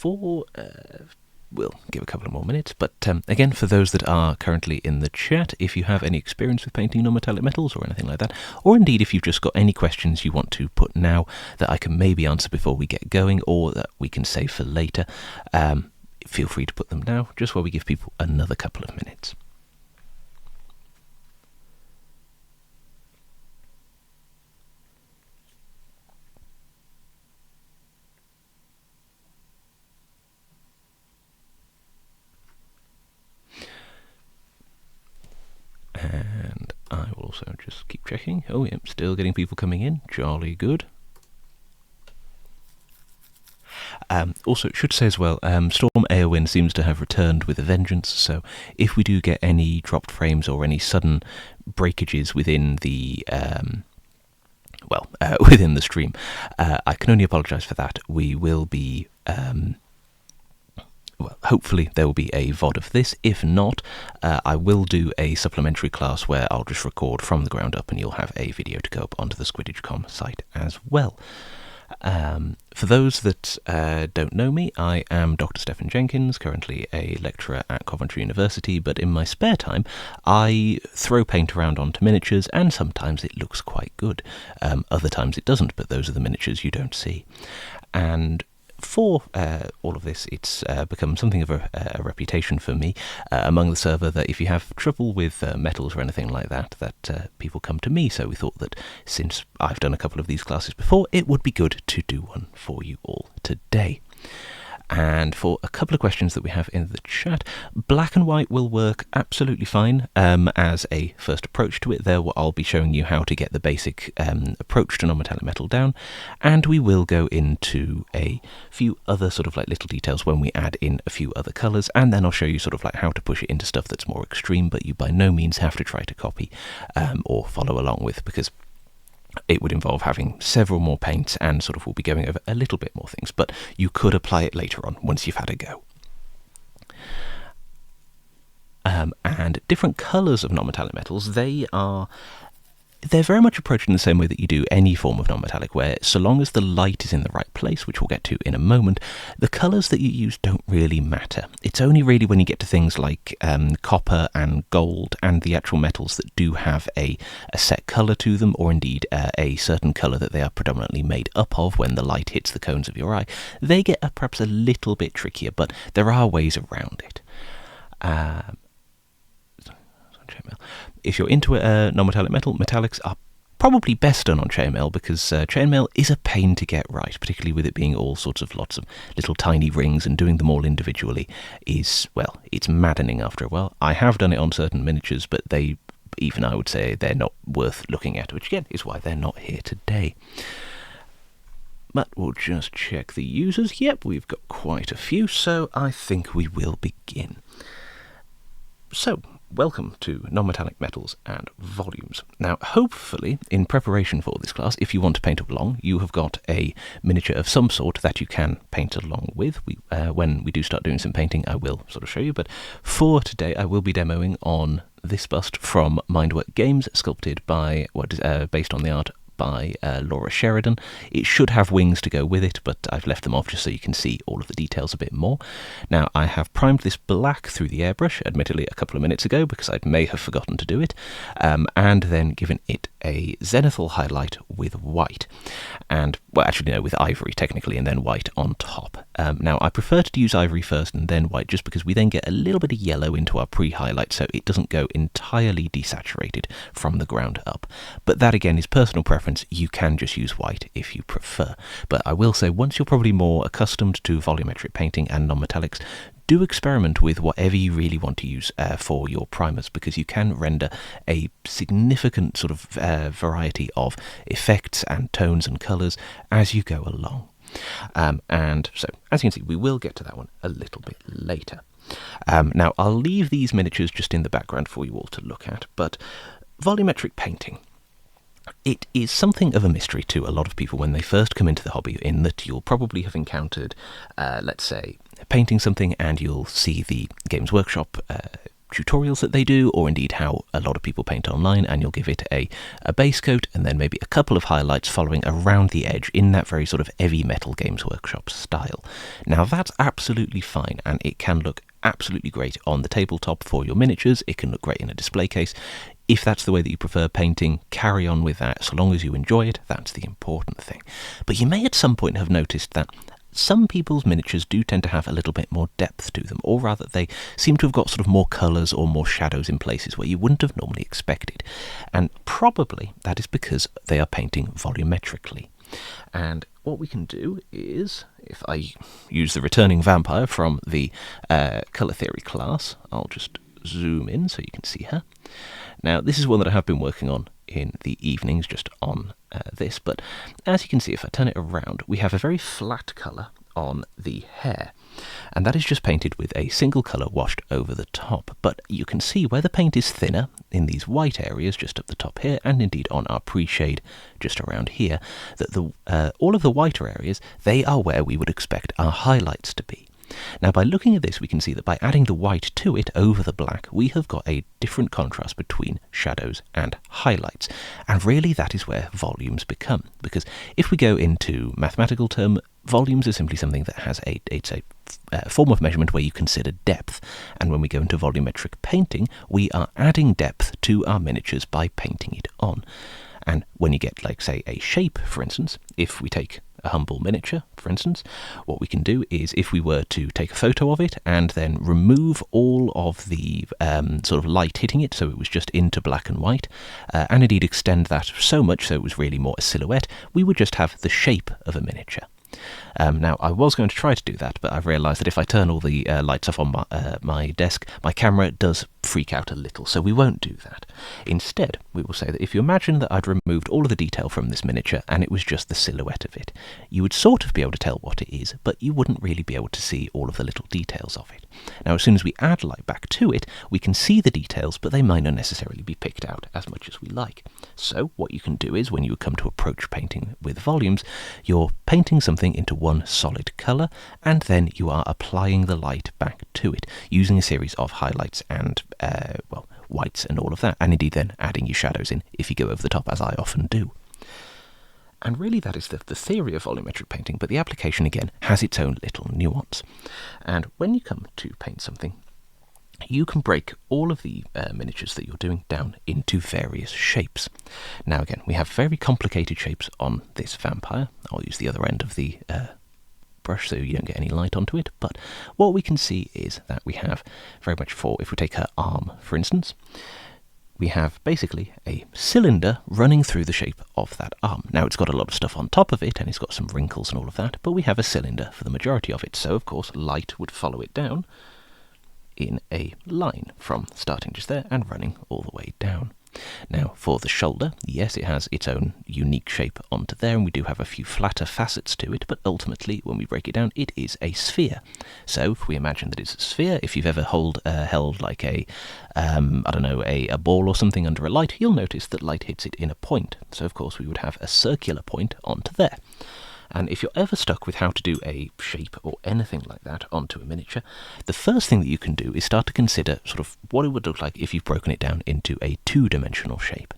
We'll give a couple of more minutes, but again, for those that are currently in the chat, if you have any experience with painting non-metallic metals or anything like that, or indeed if you've just got any questions you want to put now that I can maybe answer before we get going, or that we can save for later, feel free to put them now, just while we give people another couple of minutes. And I will also just keep checking. Oh, yeah, still getting people coming in. Jolly good. Also, it should say as well, Storm Aowen seems to have returned with a vengeance, so if we do get any dropped frames or any sudden breakages within the within the stream, I can only apologise for that. We will be hopefully there will be a VOD of this. If not, I will do a supplementary class where I'll just record from the ground up and you'll have a video to go up onto the SquidCon site as well. For those that don't know me, I am Dr. Stephen Jenkins, currently a lecturer at Coventry University, but in my spare time I throw paint around onto miniatures, and sometimes it looks quite good. Other times it doesn't, but those are the miniatures you don't see. And for all of this, it's become something of a reputation for me among the server that if you have trouble with metals or anything like that, people come to me. So we thought that since I've done a couple of these classes before, it would be good to do one for you all today. And for a couple of questions that we have in the chat, black and white will work absolutely fine as a first approach to it. There I'll be showing you how to get the basic approach to non-metallic metal down, and we will go into a few other sort of like little details when we add in a few other colours, and then I'll show you sort of like how to push it into stuff that's more extreme, but you by no means have to try to copy or follow along with, because it would involve having several more paints, and sort of we'll be going over a little bit more things, but you could apply it later on once you've had a go. And different colours of non-metallic metals, they're very much approached in the same way that you do any form of non-metallic, where so long as the light is in the right place, which we'll get to in a moment, the colours that you use don't really matter. It's only really when you get to things like copper and gold and the actual metals that do have a set colour to them, or indeed a certain colour that they are predominantly made up of when the light hits the cones of your eye, they get perhaps a little bit trickier, but there are ways around it. If you're into non-metallic metal, metallics are probably best done on chainmail, because chainmail is a pain to get right, particularly with it being all sorts of lots of little tiny rings, and doing them all individually is, well, it's maddening after a while. I have done it on certain miniatures, but I would say they're not worth looking at, which again is why they're not here today. But we'll just check the users. Yep, we've got quite a few, so I think we will begin. So, welcome to Non-Metallic Metals and Volumes. Now, hopefully, in preparation for this class, if you want to paint along, you have got a miniature of some sort that you can paint along with. When we do start doing some painting, I will sort of show you, but for today, I will be demoing on this bust from Mindwork Games, sculpted by, based on the art by Laura Sheridan. It should have wings to go with it, but I've left them off just so you can see all of the details a bit more. Now, I have primed this black through the airbrush, admittedly a couple of minutes ago, because I may have forgotten to do it, and then given it a zenithal highlight with white. And, well, actually, no, with ivory, technically, and then white on top. Now, I prefer to use ivory first and then white, just because we then get a little bit of yellow into our pre-highlight, so it doesn't go entirely desaturated from the ground up. But that, again, is personal preference. You can just use white if you prefer. But I will say, once you're probably more accustomed to volumetric painting and non-metallics, do experiment with whatever you really want to use for your primers, because you can render a significant sort of variety of effects and tones and colours as you go along. And so, as you can see, we will get to that one a little bit later. Now, I'll leave these miniatures just in the background for you all to look at, but volumetric painting, it is something of a mystery to a lot of people when they first come into the hobby, in that you'll probably have encountered, let's say, painting something, and you'll see the Games Workshop tutorials that they do, or indeed how a lot of people paint online, and you'll give it a base coat and then maybe a couple of highlights following around the edge in that very sort of heavy metal Games Workshop style. Now that's absolutely fine, and it can look absolutely great on the tabletop for your miniatures. It can look great in a display case. If that's the way that you prefer painting, carry on with that. So long as you enjoy it, that's the important thing. But you may at some point have noticed that some people's miniatures do tend to have a little bit more depth to them, or rather they seem to have got sort of more colours or more shadows in places where you wouldn't have normally expected. And probably that is because they are painting volumetrically. And what we can do is, if I use the returning vampire from the colour theory class, I'll just zoom in so you can see her. Now this is one that I have been working on in the evenings just on this, but as you can see, if I turn it around, we have a very flat colour on the hair, and that is just painted with a single colour washed over the top. But you can see where the paint is thinner in these white areas just up the top here, and indeed on our pre-shade just around here, that all of the whiter areas, they are where we would expect our highlights to be. Now by looking at this, we can see that by adding the white to it over the black, we have got a different contrast between shadows and highlights. And really that is where volumes become, because if we go into mathematical term, volumes are simply something that has it's a form of measurement where you consider depth. And when we go into volumetric painting, we are adding depth to our miniatures by painting it on. And when you get, like, say, a shape, for instance, if we take a humble miniature, for instance, what we can do is, if we were to take a photo of it and then remove all of the sort of light hitting it, so it was just into black and white, and indeed extend that so much so it was really more a silhouette, we would just have the shape of a miniature. Now, I was going to try to do that, but I've realised that if I turn all the lights off on my desk, my camera does freak out a little, so we won't do that. Instead, we will say that if you imagine that I'd removed all of the detail from this miniature and it was just the silhouette of it, you would sort of be able to tell what it is, but you wouldn't really be able to see all of the little details of it. Now, as soon as we add light back to it, we can see the details, but they might not necessarily be picked out as much as we like. So what you can do is, when you come to approach painting with volumes, you're painting something into one solid colour, and then you are applying the light back to it, using a series of highlights and, whites and all of that, and indeed then adding your shadows in if you go over the top, as I often do. And really that is the theory of volumetric painting, but the application again has its own little nuance. And when you come to paint something, you can break all of the miniatures that you're doing down into various shapes. Now again, we have very complicated shapes on this vampire. I'll use the other end of the brush so you don't get any light onto it, but what we can see is that we have very much if we take her arm, for instance, we have basically a cylinder running through the shape of that arm. Now it's got a lot of stuff on top of it, and it's got some wrinkles and all of that, but we have a cylinder for the majority of it, so of course light would follow it down in a line from starting just there and running all the way down. Now for the shoulder, yes, it has its own unique shape onto there, and we do have a few flatter facets to it, but ultimately when we break it down, it is a sphere. So if we imagine that it's a sphere, if you've ever held like a ball or something under a light, you'll notice that light hits it in a point. So of course we would have a circular point onto there. And if you're ever stuck with how to do a shape or anything like that onto a miniature, the first thing that you can do is start to consider sort of what it would look like if you've broken it down into a two-dimensional shape.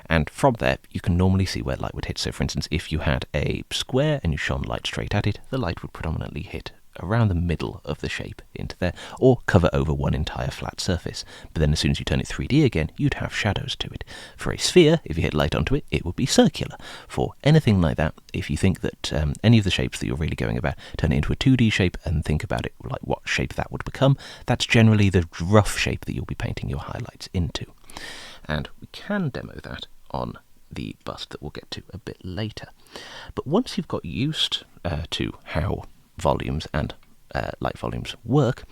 And from there, you can normally see where light would hit. So for instance, if you had a square and you shone light straight at it, the light would predominantly hit around the middle of the shape into there, or cover over one entire flat surface. But then as soon as you turn it 3D again, you'd have shadows to it. For a sphere, if you hit light onto it, it would be circular. For anything like that, if you think that any of the shapes that you're really going about, turn it into a 2D shape and think about it like what shape that would become, that's generally the rough shape that you'll be painting your highlights into. And we can demo that on the bust that we'll get to a bit later. But once you've got used to how volumes and light volumes work,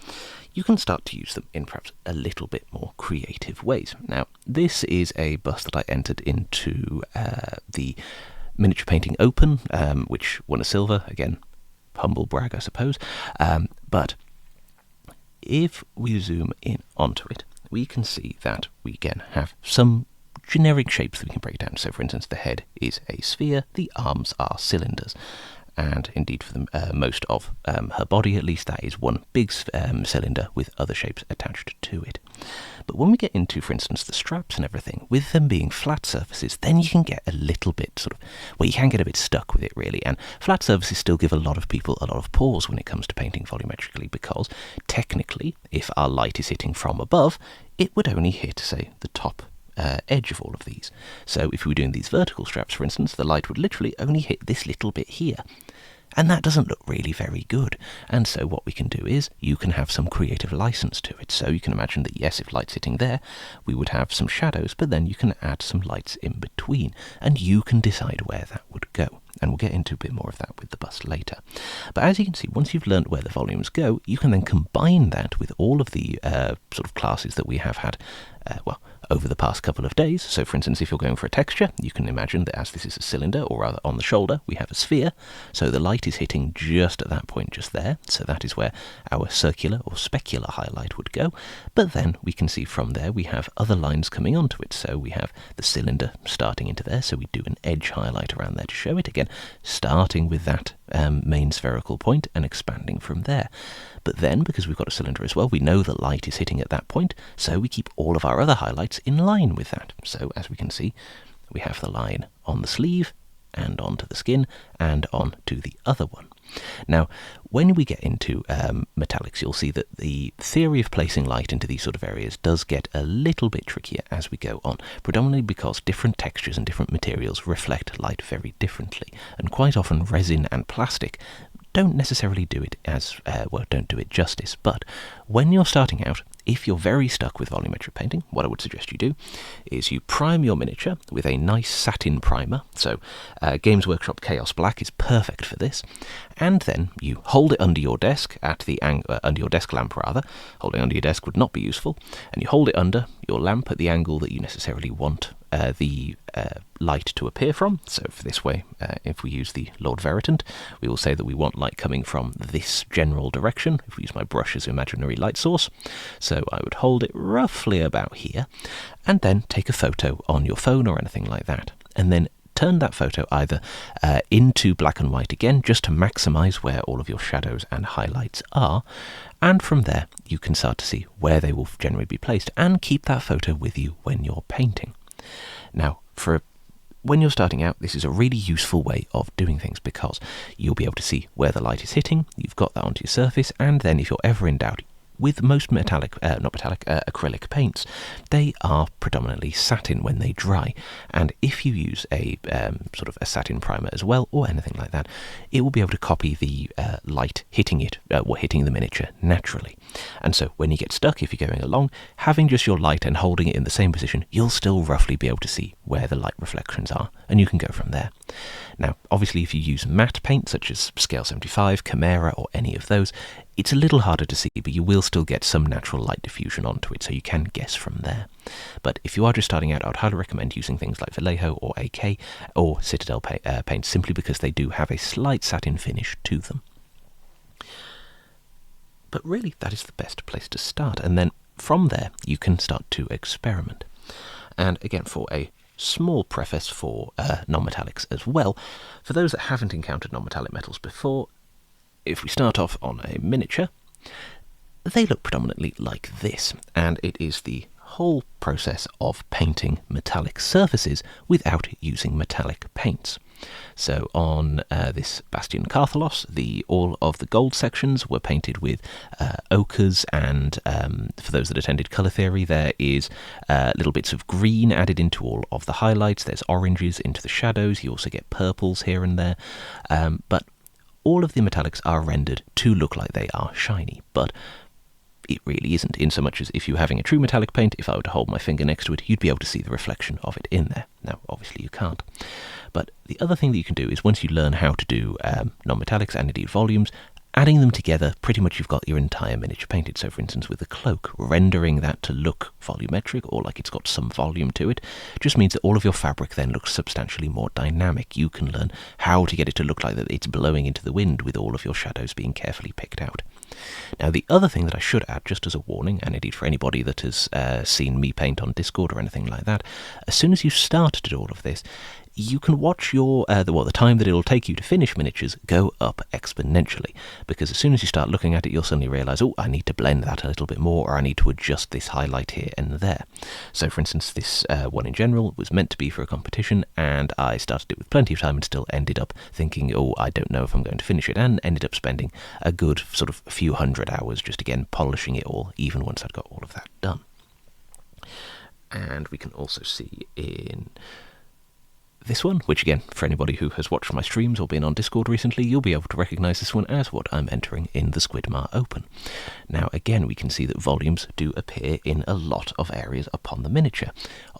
you can start to use them in perhaps a little bit more creative ways. Now, this is a bust that I entered into the Miniature Painting Open, which won a silver. Again, humble brag, I suppose. But if we zoom in onto it, we can see that we again have some generic shapes that we can break down. So, for instance, the head is a sphere, the arms are cylinders. and indeed for the, most of her body at least, that is one big cylinder with other shapes attached to it. But when we get into, for instance, the straps and everything, with them being flat surfaces, then you can get a little bit you can get a bit stuck with it really, and flat surfaces still give a lot of people a lot of pause when it comes to painting volumetrically, because technically, if our light is hitting from above, it would only hit, say, the top edge of all of these. So if we were doing these vertical straps, for instance, the light would literally only hit this little bit here. And that doesn't look really very good. And so what we can do is you can have some creative license to it. So you can imagine that, yes, if light's sitting there, we would have some shadows, but then you can add some lights in between, and you can decide where that would go. And we'll get into a bit more of that with the bust later. But as you can see, once you've learnt where the volumes go, you can then combine that with all of the sort of classes that we have had, over the past couple of days. So for instance, if you're going for a texture, you can imagine that as this is a cylinder, or rather on the shoulder, we have a sphere. So the light is hitting just at that point just there. So that is where our circular or specular highlight would go. But then we can see from there we have other lines coming onto it. So we have the cylinder starting into there. So we do an edge highlight around there to show it again, starting with that main spherical point and expanding from there. But then, because we've got a cylinder as well, we know that light is hitting at that point, so we keep all of our other highlights in line with that. So as we can see, we have the line on the sleeve, and onto the skin, and on to the other one. Now, when we get into metallics, you'll see that the theory of placing light into these sort of areas does get a little bit trickier as we go on, predominantly because different textures and different materials reflect light very differently, and quite often resin and plastic don't necessarily do it don't do it justice. But when you're starting out, if you're very stuck with volumetric painting, what I would suggest you do is you prime your miniature with a nice satin primer. So Games Workshop Chaos Black is perfect for this. And then you hold it under your desk at the under your desk lamp rather. Holding under your desk would not be useful. And you hold it under your lamp at the angle that you necessarily want the light to appear from. So for this way, if we use the Lord Veritant, we will say that we want light coming from this general direction, if we use my brush as imaginary light source. So I would hold it roughly about here, and then take a photo on your phone or anything like that, and then turn that photo either into black and white again, just to maximize where all of your shadows and highlights are, and from there you can start to see where they will generally be placed, and keep that photo with you when you're painting. Now, when you're starting out, this is a really useful way of doing things, because you'll be able to see where the light is hitting, you've got that onto your surface, and then if you're ever in doubt, with most acrylic paints, they are predominantly satin when they dry, and if you use a sort of a satin primer as well, or anything like that, it will be able to copy the light hitting it, or hitting the miniature naturally. And so when you get stuck, if you're going along, having just your light and holding it in the same position, you'll still roughly be able to see where the light reflections are, and you can go from there. Now, obviously, if you use matte paint, such as Scale 75, Chimera, or any of those, it's a little harder to see, but you will still get some natural light diffusion onto it, so you can guess from there. But if you are just starting out, I would highly recommend using things like Vallejo or AK or Citadel paint, simply because they do have a slight satin finish to them. But really, that is the best place to start, and then from there you can start to experiment. And again, for a small preface for non-metallics as well, for those that haven't encountered non-metallic metals before, if we start off on a miniature, they look predominantly like this, and it is the whole process of painting metallic surfaces without using metallic paints. So on this Bastion Carthalos, all of the gold sections were painted with ochres, and for those that attended colour theory, there is little bits of green added into all of the highlights. There's oranges into the shadows. You also get purples here and there, but all of the metallics are rendered to look like they are shiny, but it really isn't, in so much as if you're having a true metallic paint, if I were to hold my finger next to it, you'd be able to see the reflection of it in there. Now, obviously you can't. But the other thing that you can do is, once you learn how to do non-metallics and indeed volumes, adding them together, pretty much you've got your entire miniature painted. So for instance, with the cloak, rendering that to look volumetric, or like it's got some volume to it, just means that all of your fabric then looks substantially more dynamic. You can learn how to get it to look like that it's blowing into the wind, with all of your shadows being carefully picked out. Now, the other thing that I should add, just as a warning, and indeed for anybody that has seen me paint on Discord or anything like that, as soon as you start to do all of this, you can watch your the time that it'll take you to finish miniatures go up exponentially, because as soon as you start looking at it, you'll suddenly realise, oh, I need to blend that a little bit more, or I need to adjust this highlight here and there. So for instance, this one in general was meant to be for a competition, and I started it with plenty of time and still ended up thinking, oh, I don't know if I'm going to finish it, and ended up spending a good sort of few hundred hours just again polishing it all, even once I'd got all of that done. And we can also see in this one, which again, for anybody who has watched my streams or been on Discord recently, you'll be able to recognise this one as what I'm entering in the Squidmar Open. Now again, we can see that volumes do appear in a lot of areas upon the miniature.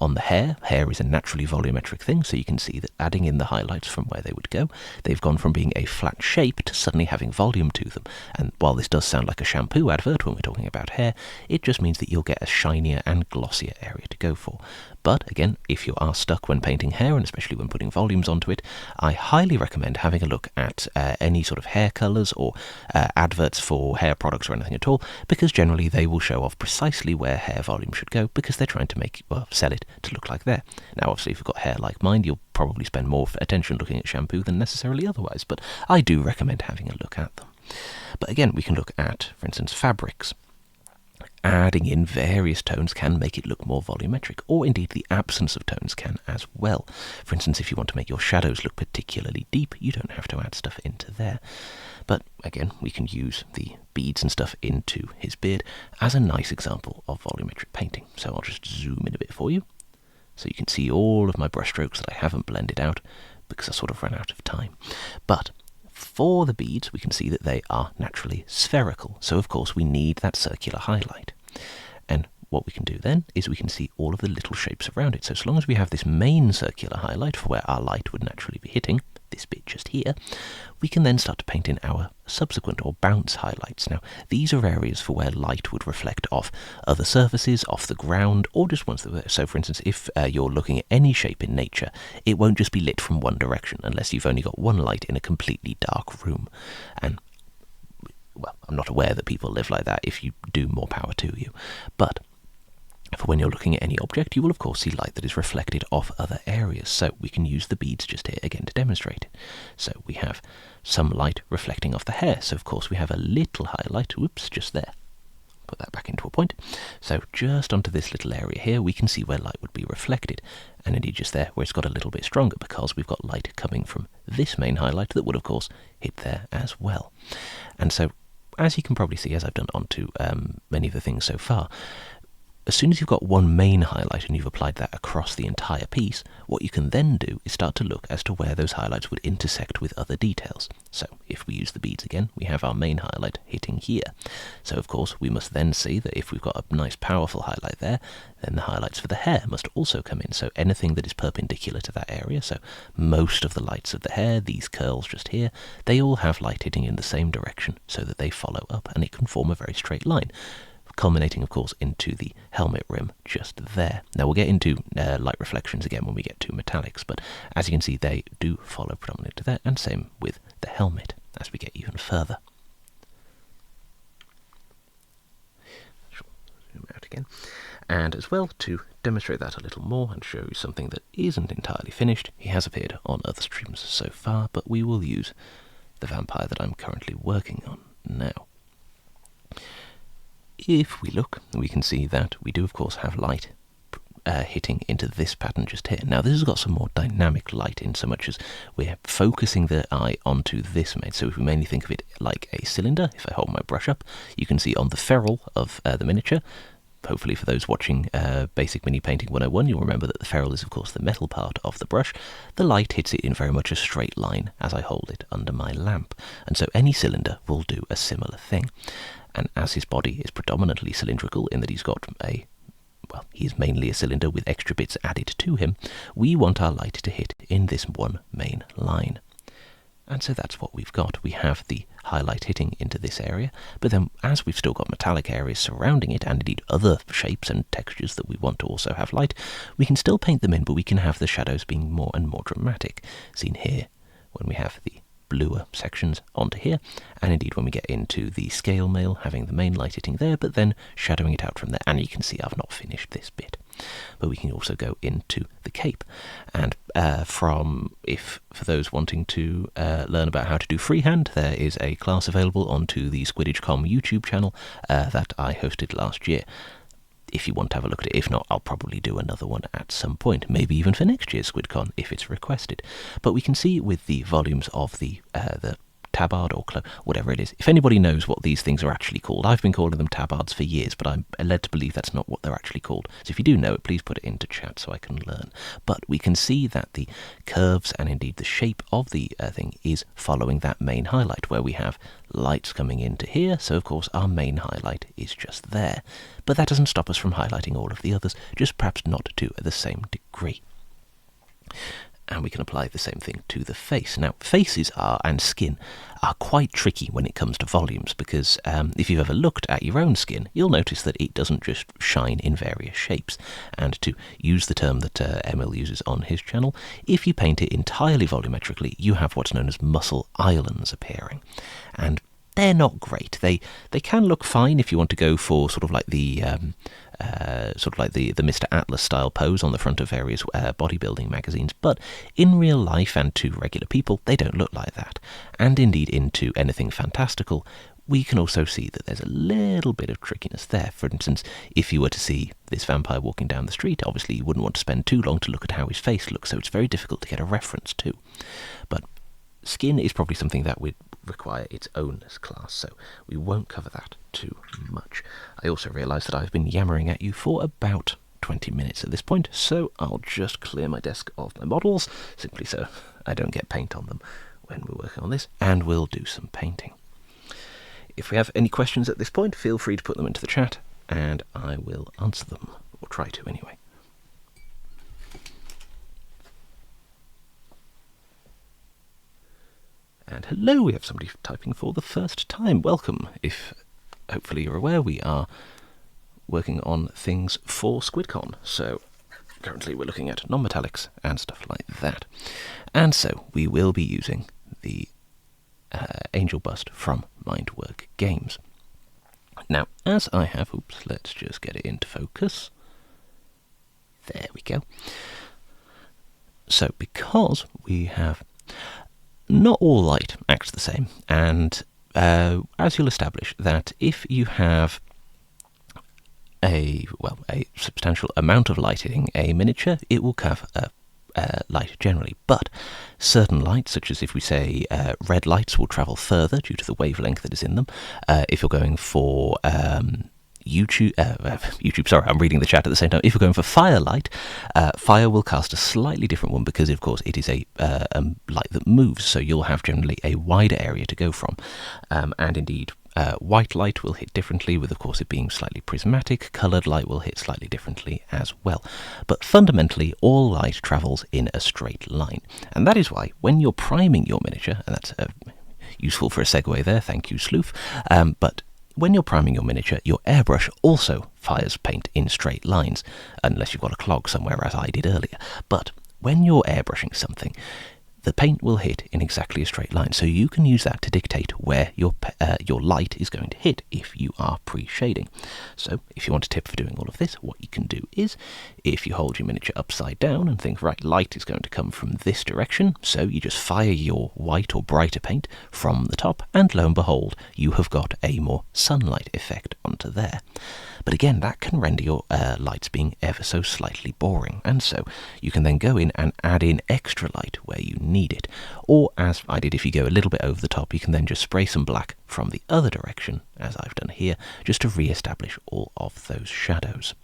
On the hair is a naturally volumetric thing, so you can see that adding in the highlights from where they would go, they've gone from being a flat shape to suddenly having volume to them. And while this does sound like a shampoo advert when we're talking about hair, it just means that you'll get a shinier and glossier area to go for. But again, if you are stuck when painting hair, and especially when putting volumes onto it, I highly recommend having a look at any sort of hair colours or adverts for hair products or anything at all, because generally they will show off precisely where hair volume should go, because they're trying to make, well, sell it to look like there. Now obviously if you've got hair like mine, you'll probably spend more attention looking at shampoo than necessarily otherwise, but I do recommend having a look at them. But again, we can look at, for instance, fabrics. Adding in various tones can make it look more volumetric, or indeed the absence of tones can as well. For instance, if you want to make your shadows look particularly deep, you don't have to add stuff into there. But again, we can use the beads and stuff into his beard as a nice example of volumetric painting. So I'll just zoom in a bit for you, so you can see all of my brushstrokes that I haven't blended out because I sort of ran out of time. But for the beads, we can see that they are naturally spherical, so of course we need that circular highlight. And what we can do then is we can see all of the little shapes around it. So as long as we have this main circular highlight for where our light would naturally be hitting, this bit just here, we can then start to paint in our subsequent or bounce highlights. Now, these are areas for where light would reflect off other surfaces, off the ground, or just ones that were. So for instance, if you're looking at any shape in nature, it won't just be lit from one direction unless you've only got one light in a completely dark room. And well, I'm not aware that people live like that. If you do, more power to you. But for when you're looking at any object, you will of course see light that is reflected off other areas. So we can use the beads just here again to demonstrate it. So we have some light reflecting off the hair. So of course we have a little highlight, whoops, just there. Put that back into a point. So just onto this little area here, we can see where light would be reflected. And indeed just there, where it's got a little bit stronger, because we've got light coming from this main highlight that would of course hit there as well. And so, as you can probably see, as I've done onto many of the things so far, as soon as you've got one main highlight and you've applied that across the entire piece, what you can then do is start to look as to where those highlights would intersect with other details. So if we use the beads again, we have our main highlight hitting here. So of course we must then see that if we've got a nice powerful highlight there, then the highlights for the hair must also come in. So anything that is perpendicular to that area, so most of the lights of the hair, these curls just here, they all have light hitting in the same direction so that they follow up and it can form a very straight line, culminating of course into the helmet rim just there. Now we'll get into light reflections again when we get to metallics, but as you can see they do follow predominantly to there, and same with the helmet as we get even further. Zoom out again. And as well, to demonstrate that a little more and show you something that isn't entirely finished, he has appeared on other streams so far, but we will use the vampire that I'm currently working on now. If we look, we can see that we do of course have light hitting into this pattern just here. Now this has got some more dynamic light in, so much as we're focusing the eye onto this main. So if we mainly think of it like a cylinder, if I hold my brush up, you can see on the ferrule of the miniature, hopefully for those watching Basic Mini Painting 101, you'll remember that the ferrule is of course the metal part of the brush. The light hits it in very much a straight line as I hold it under my lamp, and so any cylinder will do a similar thing. And as his body is predominantly cylindrical in that he's got well, he's mainly a cylinder with extra bits added to him, we want our light to hit in this one main line. And so that's what we've got. We have the highlight hitting into this area, but then as we've still got metallic areas surrounding it, and indeed other shapes and textures that we want to also have light, we can still paint them in, but we can have the shadows being more and more dramatic, seen here when we have the bluer sections onto here, and indeed when we get into the scale mail, having the main light hitting there, but then shadowing it out from there. And you can see I've not finished this bit. But we can also go into the cape, and for those wanting to learn about how to do freehand, there is a class available onto the SquidCon YouTube channel that I hosted last year. If you want to have a look at it. If not, I'll probably do another one at some point, maybe even for next year's SquidCon if it's requested. But we can see with the volumes of the tabard or whatever it is. If anybody knows what these things are actually called, I've been calling them tabards for years, but I'm led to believe that's not what they're actually called. So if you do know it, please put it into chat so I can learn. But we can see that the curves and indeed the shape of the thing is following that main highlight, where we have lights coming into here. So of course our main highlight is just there. But that doesn't stop us from highlighting all of the others, just perhaps not to the same degree. And we can apply the same thing to the face. Now, faces and skin are quite tricky when it comes to volumes, because if you've ever looked at your own skin, you'll notice that it doesn't just shine in various shapes. And to use the term that Emil uses on his channel, if you paint it entirely volumetrically, you have what's known as muscle islands appearing. And they're not great. They can look fine if you want to go for sort of like the Mr. Atlas style pose on the front of various bodybuilding magazines, but in real life and to regular people, they don't look like that. And indeed, into anything fantastical, we can also see that there's a little bit of trickiness there. For instance, if you were to see this vampire walking down the street, obviously you wouldn't want to spend too long to look at how his face looks, so it's very difficult to get a reference to. But skin is probably something that would require its own class, so we won't cover that too much. I also realise that I've been yammering at you for about 20 minutes at this point, so I'll just clear my desk of my models, simply so I don't get paint on them when we're working on this, and we'll do some painting. If we have any questions at this point, feel free to put them into the chat, and I will answer them, or try to anyway. And hello, we have somebody typing for the first time. Welcome. If hopefully you're aware, we are working on things for SquidCon. So currently we're looking at non-metallics and stuff like that. And so we will be using the Angel Bust from Mindwork Games. Now, as I have, let's just get it into focus. There we go. So because we have... Not all light acts the same, and as you'll establish, that if you have a substantial amount of light hitting a miniature, it will cover light generally. But certain lights, such as if we say red lights, will travel further due to the wavelength that is in them. If you're going for YouTube, sorry, I'm reading the chat at the same time. If you're going for firelight, fire will cast a slightly different one because, of course, it is a light that moves, so you'll have generally a wider area to go from. And indeed, white light will hit differently, with, of course, it being slightly prismatic. Coloured light will hit slightly differently as well. But fundamentally, all light travels in a straight line. And that is why, when you're priming your miniature, and that's useful for a segue there, thank you, Sloof, but when you're priming your miniature, your airbrush also fires paint in straight lines, unless you've got a clog somewhere, as I did earlier. But when you're airbrushing something, the paint will hit in exactly a straight line, so you can use that to dictate where your light is going to hit if you are pre-shading. So if you want a tip for doing all of this, what you can do is, if you hold your miniature upside down and think, right, light is going to come from this direction, so you just fire your white or brighter paint from the top, and lo and behold, you have got a more sunlight effect onto there. But again, that can render your lights being ever so slightly boring, and so you can then go in and add in extra light where you need it. Or, as I did, if you go a little bit over the top, you can then just spray some black from the other direction, as I've done here, just to re-establish all of those shadows.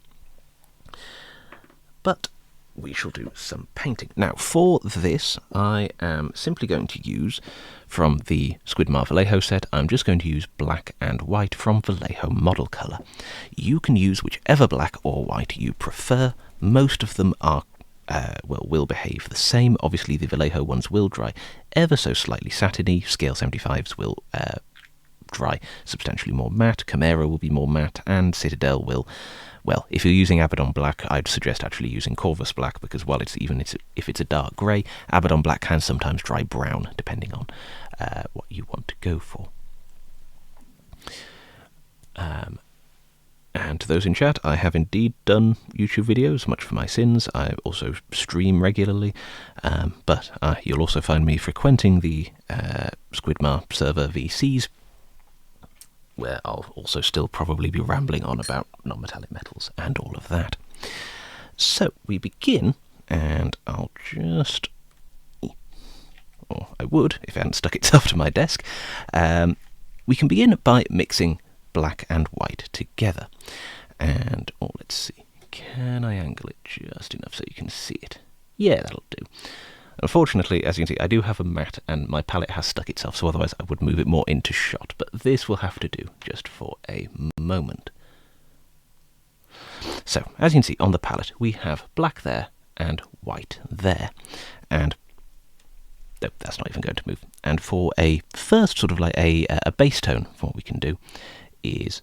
But we shall do some painting. Now, for this, I am simply going to use, from the Squidmar Vallejo set, I'm just going to use black and white from Vallejo Model Colour. You can use whichever black or white you prefer. Most of them are will behave the same. Obviously, the Vallejo ones will dry ever so slightly satiny. Scale 75s will dry substantially more matte, Chimera will be more matte, and Citadel will, well, if you're using Abaddon Black, I'd suggest actually using Corvus Black, because while if it's a dark grey, Abaddon Black can sometimes dry brown, depending on what you want to go for. And to those in chat, I have indeed done YouTube videos, much for my sins. I also stream regularly, but you'll also find me frequenting the Squidmar server VCs, where I'll also still probably be rambling on about non-metallic metals and all of that. So we begin, and I'll just, or I would if it hadn't stuck itself to my desk. We can begin by mixing black and white together. And, let's see, can I angle it just enough so you can see it? Yeah, that'll do. Unfortunately, as you can see, I do have a matte and my palette has stuck itself, so otherwise I would move it more into shot, but this will have to do just for a moment. So, as you can see on the palette, we have black there and white there, and no, that's not even going to move. And for a first sort of like a base tone, what we can do is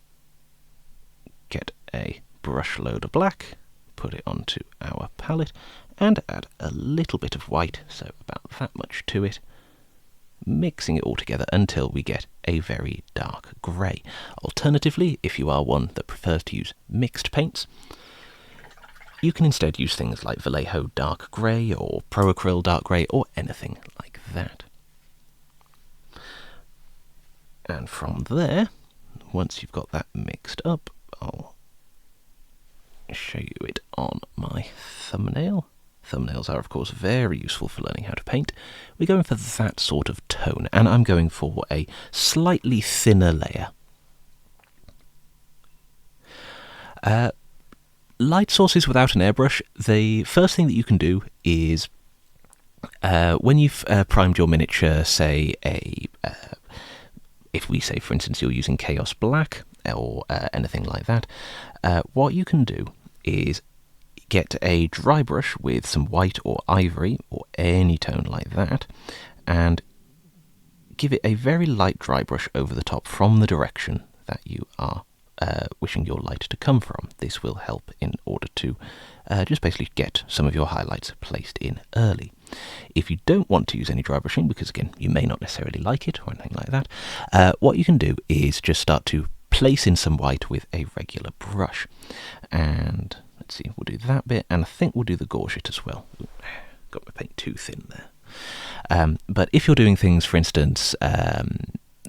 get a brush load of black, put it onto our palette, and add a little bit of white, so about that much to it, mixing it all together until we get a very dark grey. Alternatively, if you are one that prefers to use mixed paints, you can instead use things like Vallejo Dark Grey or Pro-Acryl Dark Grey or anything like that. And from there, once you've got that mixed up, I'll show you it on my thumbnail. Thumbnails are, of course, very useful for learning how to paint. We're going for that sort of tone, and I'm going for a slightly thinner layer. Light sources without an airbrush, the first thing that you can do is, when you've primed your miniature, say if we say, for instance, you're using Chaos Black or anything like that, what you can do is get a dry brush with some white or ivory or any tone like that, and give it a very light dry brush over the top from the direction that you are wishing your light to come from. This will help in order to just basically get some of your highlights placed in early. If you don't want to use any dry brushing, because again, you may not necessarily like it or anything like that, what you can do is just start to place in some white with a regular brush. And let's see, we'll do that bit, and I think we'll do the gorget as well. Ooh, got my paint too thin there. But if you're doing things, for instance,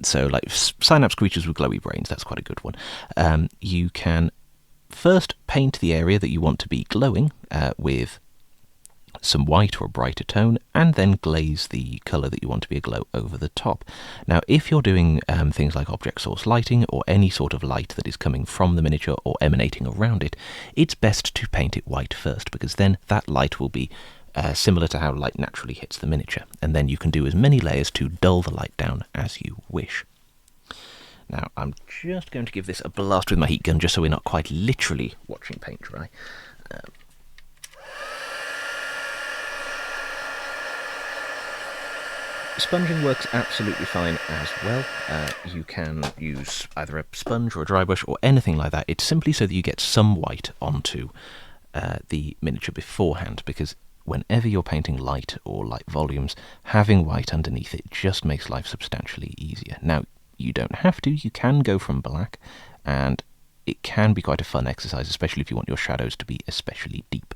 so like synapse creatures with glowy brains, that's quite a good one. You can first paint the area that you want to be glowing with some white or a brighter tone, and then glaze the colour that you want to be aglow over the top. Now, if you're doing things like object source lighting or any sort of light that is coming from the miniature or emanating around it, it's best to paint it white first, because then that light will be similar to how light naturally hits the miniature, and then you can do as many layers to dull the light down as you wish. Now, I'm just going to give this a blast with my heat gun, just so we're not quite literally watching paint dry. Sponging works absolutely fine as well. You can use either a sponge or a dry brush or anything like that. It's simply so that you get some white onto the miniature beforehand, because whenever you're painting light or light volumes, having white underneath it just makes life substantially easier. Now, you don't have to. You can go from black, and it can be quite a fun exercise, especially if you want your shadows to be especially deep.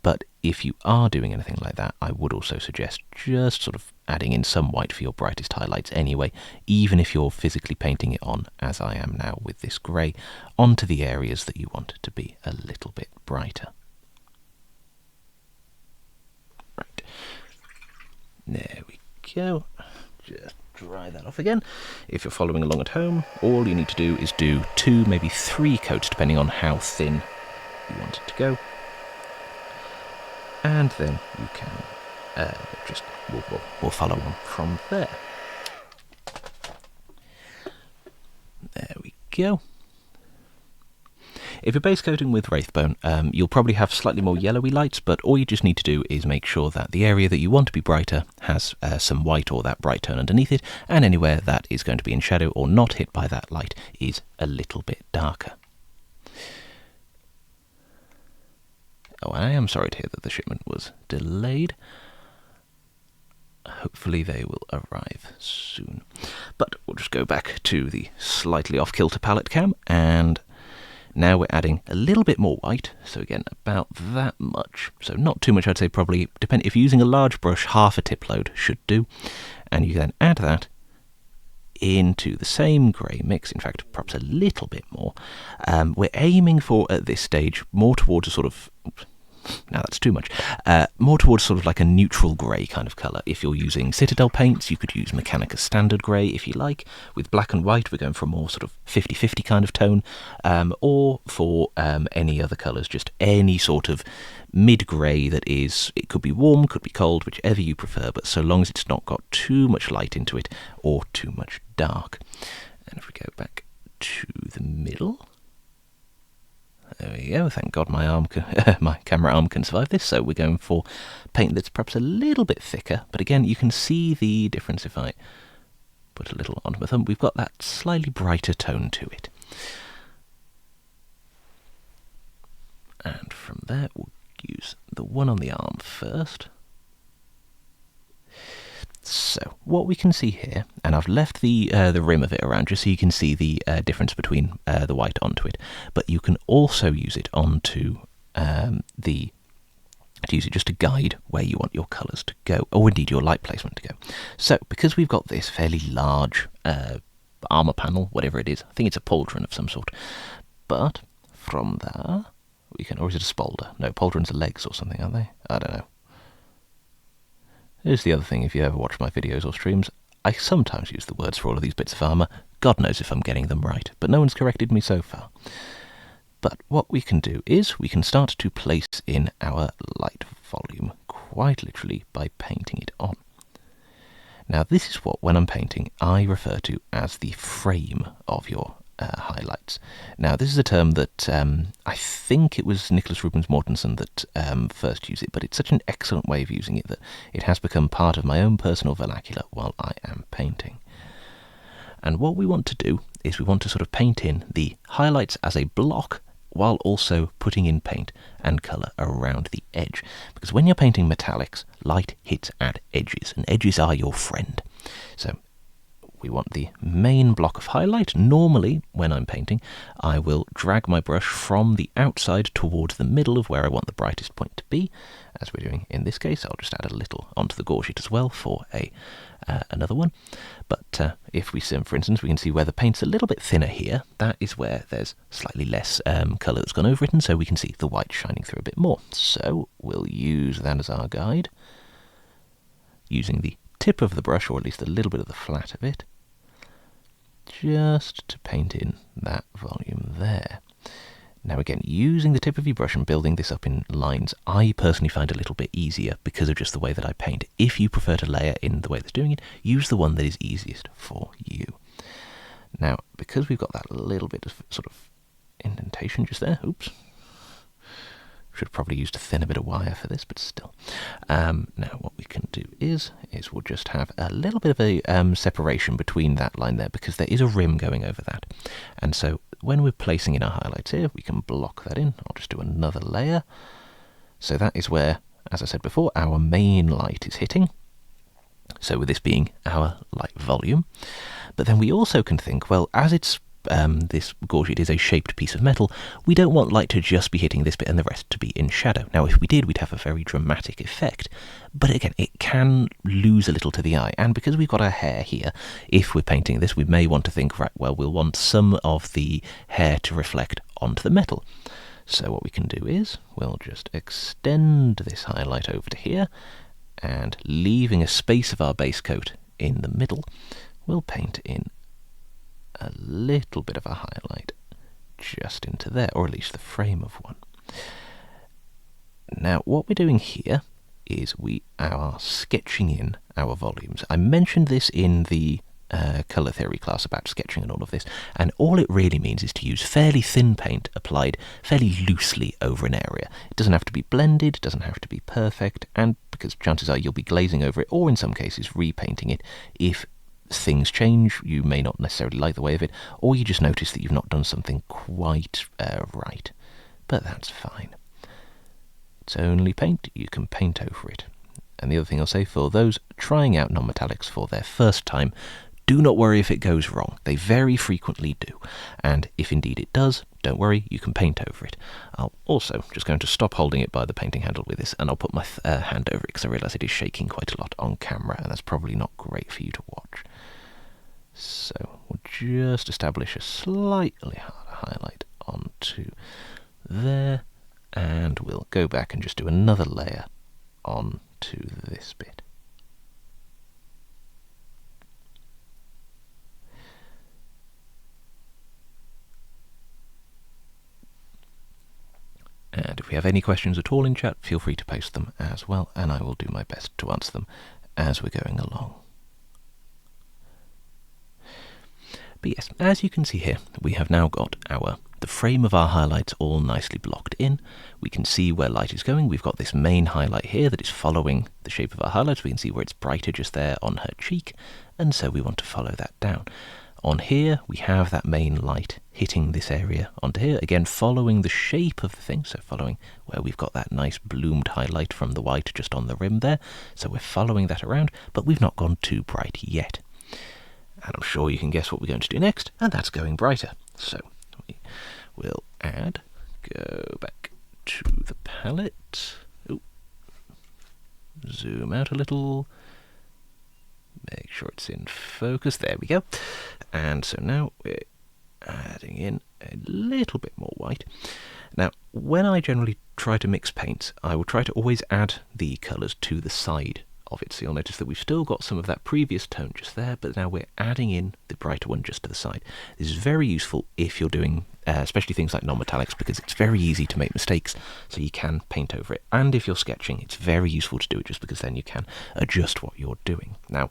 But if you are doing anything like that, I would also suggest just sort of adding in some white for your brightest highlights anyway, even if you're physically painting it on, as I am now with this grey, onto the areas that you want to be a little bit brighter. Right. There we go. Just dry that off again. If you're following along at home, all you need to do is do 2, maybe 3 coats, depending on how thin you want it to go. And then you can just, we'll follow on from there. There we go. If you're base coating with Wraithbone, you'll probably have slightly more yellowy lights, but all you just need to do is make sure that the area that you want to be brighter has some white or that bright tone underneath it, and anywhere that is going to be in shadow or not hit by that light is a little bit darker. Oh, I am sorry to hear that the shipment was delayed. Hopefully they will arrive soon. But we'll just go back to the slightly off-kilter palette cam, and now we're adding a little bit more white. So again, about that much. So not too much, I'd say probably, if you're using a large brush, half a tip load should do. And you then add that into the same grey mix, in fact, perhaps a little bit more. We're aiming for, at this stage, more towards a sort of... Now that's too much. More towards sort of like a neutral grey kind of colour. If you're using Citadel paints, you could use Mechanica Standard Grey if you like. With black and white, we're going for a more sort of 50-50 kind of tone. Or for any other colours, just any sort of mid-grey that is, it could be warm, could be cold, whichever you prefer, but so long as it's not got too much light into it or too much dark. And if we go back to the middle... There we go, thank God my camera arm can survive this, so we're going for paint that's perhaps a little bit thicker, but again, you can see the difference if I put a little onto my thumb. We've got that slightly brighter tone to it. And from there, we'll use the one on the arm first. So, what we can see here, and I've left the rim of it around just so you can see the difference between the white onto it, but you can also use it onto use it just to guide where you want your colours to go, or indeed your light placement to go. So, because we've got this fairly large armour panel, whatever it is, I think it's a pauldron of some sort, but from there, we can, or is it a spolder? No, pauldrons are legs or something, aren't they? I don't know. Here's the other thing, if you ever watch my videos or streams, I sometimes use the words for all of these bits of armour. God knows if I'm getting them right, but no one's corrected me so far. But what we can do is we can start to place in our light volume, quite literally by painting it on. Now this is what, when I'm painting, I refer to as the frame of your highlights. Now this is a term that I think it was Nicholas Rubens Mortensen that first used it, but it's such an excellent way of using it that it has become part of my own personal vernacular while I am painting. And what we want to do is we want to sort of paint in the highlights as a block while also putting in paint and colour around the edge. Because when you're painting metallics, light hits at edges, and edges are your friend. So we want the main block of highlight. Normally, when I'm painting, I will drag my brush from the outside towards the middle of where I want the brightest point to be. As we're doing in this case, I'll just add a little onto the gorget as well for another one. But if we, for instance, we can see where the paint's a little bit thinner here. That is where there's slightly less colour that's gone over it, and so we can see the white shining through a bit more. So we'll use that as our guide, using the tip of the brush, or at least a little bit of the flat of it, just to paint in that volume there. Now again, using the tip of your brush and building this up in lines, I personally find a little bit easier because of just the way that I paint. If you prefer to layer in the way that's doing it, use the one that is easiest for you. Now, because we've got that little bit of sort of indentation just there, oops, should have probably used a thinner bit of wire for this, but still. Now what we can do is we'll just have a little bit of a separation between that line there, because there is a rim going over that. And so when we're placing in our highlights here, we can block that in. I'll just do another layer. So that is where, as I said before, our main light is hitting. So with this being our light volume. But then we also can think, well, as it's this gorget is a shaped piece of metal, we don't want light to just be hitting this bit and the rest to be in shadow. Now if we did, we'd have a very dramatic effect, but again, it can lose a little to the eye, and because we've got our hair here, if we're painting this, we may want to think, right, well, we'll want some of the hair to reflect onto the metal. So what we can do is, we'll just extend this highlight over to here, and leaving a space of our base coat in the middle, we'll paint in a little bit of a highlight just into there, or at least the frame of one. Now what we're doing here is we are sketching in our volumes. I mentioned this in the colour theory class about sketching and all of this, and all it really means is to use fairly thin paint applied fairly loosely over an area. It doesn't have to be blended, doesn't have to be perfect, and because chances are you'll be glazing over it, or in some cases repainting it. If things change, you may not necessarily like the way of it, or you just notice that you've not done something quite right. But that's fine. It's only paint, you can paint over it. And the other thing I'll say, for those trying out non-metallics for their first time, do not worry if it goes wrong. They very frequently do. And if indeed it does, don't worry, you can paint over it. I'll also just going to stop holding it by the painting handle with this, and I'll put my hand over it because I realise it is shaking quite a lot on camera, and that's probably not great for you to watch. So we'll just establish a slightly harder highlight onto there, and we'll go back and just do another layer onto this bit. And if we have any questions at all in chat, feel free to post them as well, and I will do my best to answer them as we're going along. But yes, as you can see here, we have now got the frame of our highlights all nicely blocked in. We can see where light is going. We've got this main highlight here that is following the shape of our highlights. We can see where it's brighter just there on her cheek, and so we want to follow that down. On here, we have that main light hitting this area onto here, again following the shape of the thing, so following where we've got that nice bloomed highlight from the white just on the rim there. So we're following that around, but we've not gone too bright yet. And I'm sure you can guess what we're going to do next, and that's going brighter. So we will go back to the palette, zoom out a little, make sure it's in focus, there we go. And so now we're adding in a little bit more white. Now, when I generally try to mix paints, I will try to always add the colours to the side of it. So you'll notice that we've still got some of that previous tone just there, but now we're adding in the brighter one just to the side. This is very useful if you're doing, especially things like non-metallics, because it's very easy to make mistakes, so you can paint over it. And if you're sketching, it's very useful to do it just because then you can adjust what you're doing. Now,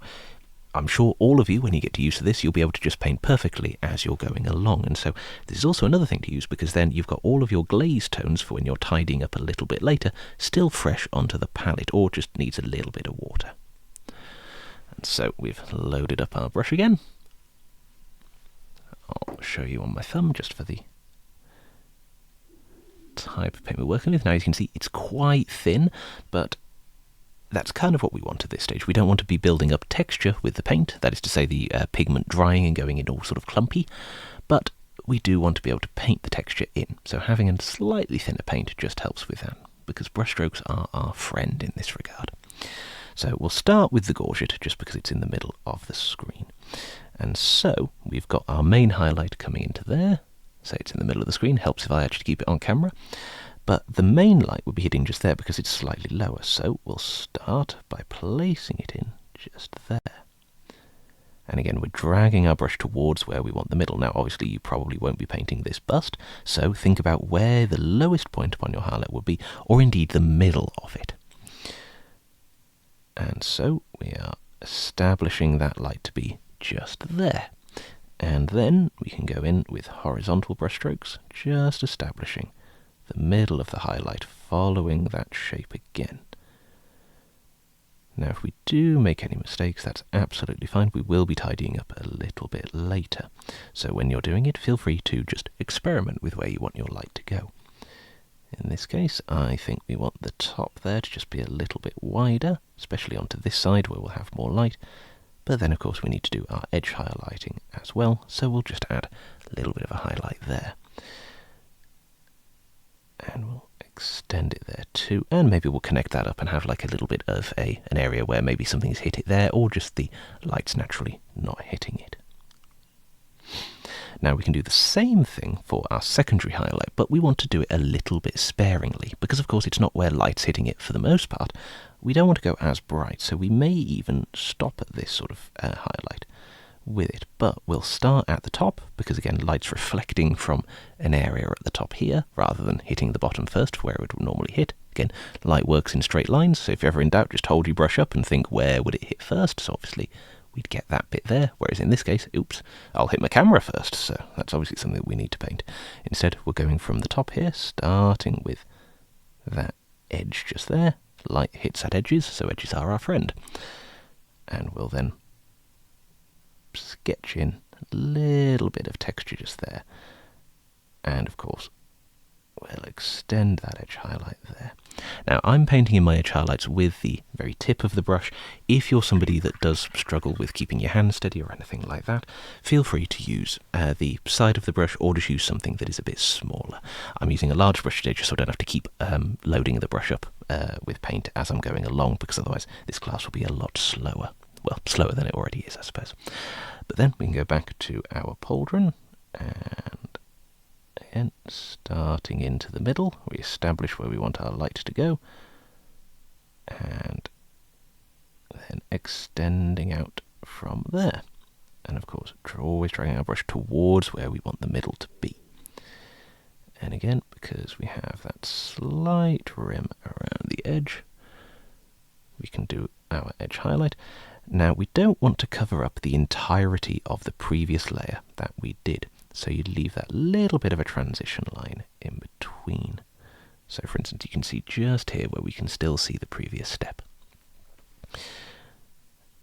I'm sure all of you, when you get used to this, you'll be able to just paint perfectly as you're going along. And so this is also another thing to use, because then you've got all of your glaze tones for when you're tidying up a little bit later, still fresh onto the palette, or just needs a little bit of water. And so we've loaded up our brush again. I'll show you on my thumb just for the type of paint we're working with. Now you can see it's quite thin, but that's kind of what we want at this stage. We don't want to be building up texture with the paint, that is to say the pigment drying and going in all sort of clumpy, but we do want to be able to paint the texture in. So having a slightly thinner paint just helps with that, because brushstrokes are our friend in this regard. So we'll start with the gorget, just because it's in the middle of the screen. And so we've got our main highlight coming into there. So it's in the middle of the screen, helps if I actually keep it on camera. But the main light will be hitting just there because it's slightly lower. So we'll start by placing it in just there. And again, we're dragging our brush towards where we want the middle. Now, obviously, you probably won't be painting this bust, so think about where the lowest point upon your highlight would be, or indeed the middle of it. And so we are establishing that light to be just there. And then we can go in with horizontal brushstrokes, just establishing the middle of the highlight, following that shape again. Now, if we do make any mistakes, that's absolutely fine. We will be tidying up a little bit later. So when you're doing it, feel free to just experiment with where you want your light to go. In this case, I think we want the top there to just be a little bit wider, especially onto this side where we'll have more light. But then, of course, we need to do our edge highlighting as well, so we'll just add a little bit of a highlight there. And we'll extend it there too, and maybe we'll connect that up and have like a little bit of an area where maybe something's hit it there, or just the light's naturally not hitting it. Now we can do the same thing for our secondary highlight, but we want to do it a little bit sparingly, because of course it's not where light's hitting it for the most part. We don't want to go as bright, so we may even stop at this sort of highlight with it, but we'll start at the top, because again light's reflecting from an area at the top here rather than hitting the bottom first where it would normally hit. Again, light works in straight lines, so if you're ever in doubt, just hold your brush up and think where would it hit first. So obviously we'd get that bit there, whereas in this case, oops, I'll hit my camera first, so that's obviously something that we need to paint. Instead, we're going from the top here, starting with that edge just there. Light hits at edges, so edges are our friend. And we'll then sketch in a little bit of texture just there. And of course, we'll extend that edge highlight there. Now, I'm painting in my edge highlights with the very tip of the brush. If you're somebody that does struggle with keeping your hand steady or anything like that, feel free to use the side of the brush or just use something that is a bit smaller. I'm using a large brush today just so I don't have to keep loading the brush up with paint as I'm going along, because otherwise this class will be a lot slower. Well, slower than it already is, I suppose. But then we can go back to our pauldron, and again, starting into the middle, we establish where we want our light to go, and then extending out from there. And of course, always dragging our brush towards where we want the middle to be. And again, because we have that slight rim around the edge, we can do our edge highlight. Now, we don't want to cover up the entirety of the previous layer that we did, so you leave that little bit of a transition line in between. So, for instance, you can see just here where we can still see the previous step.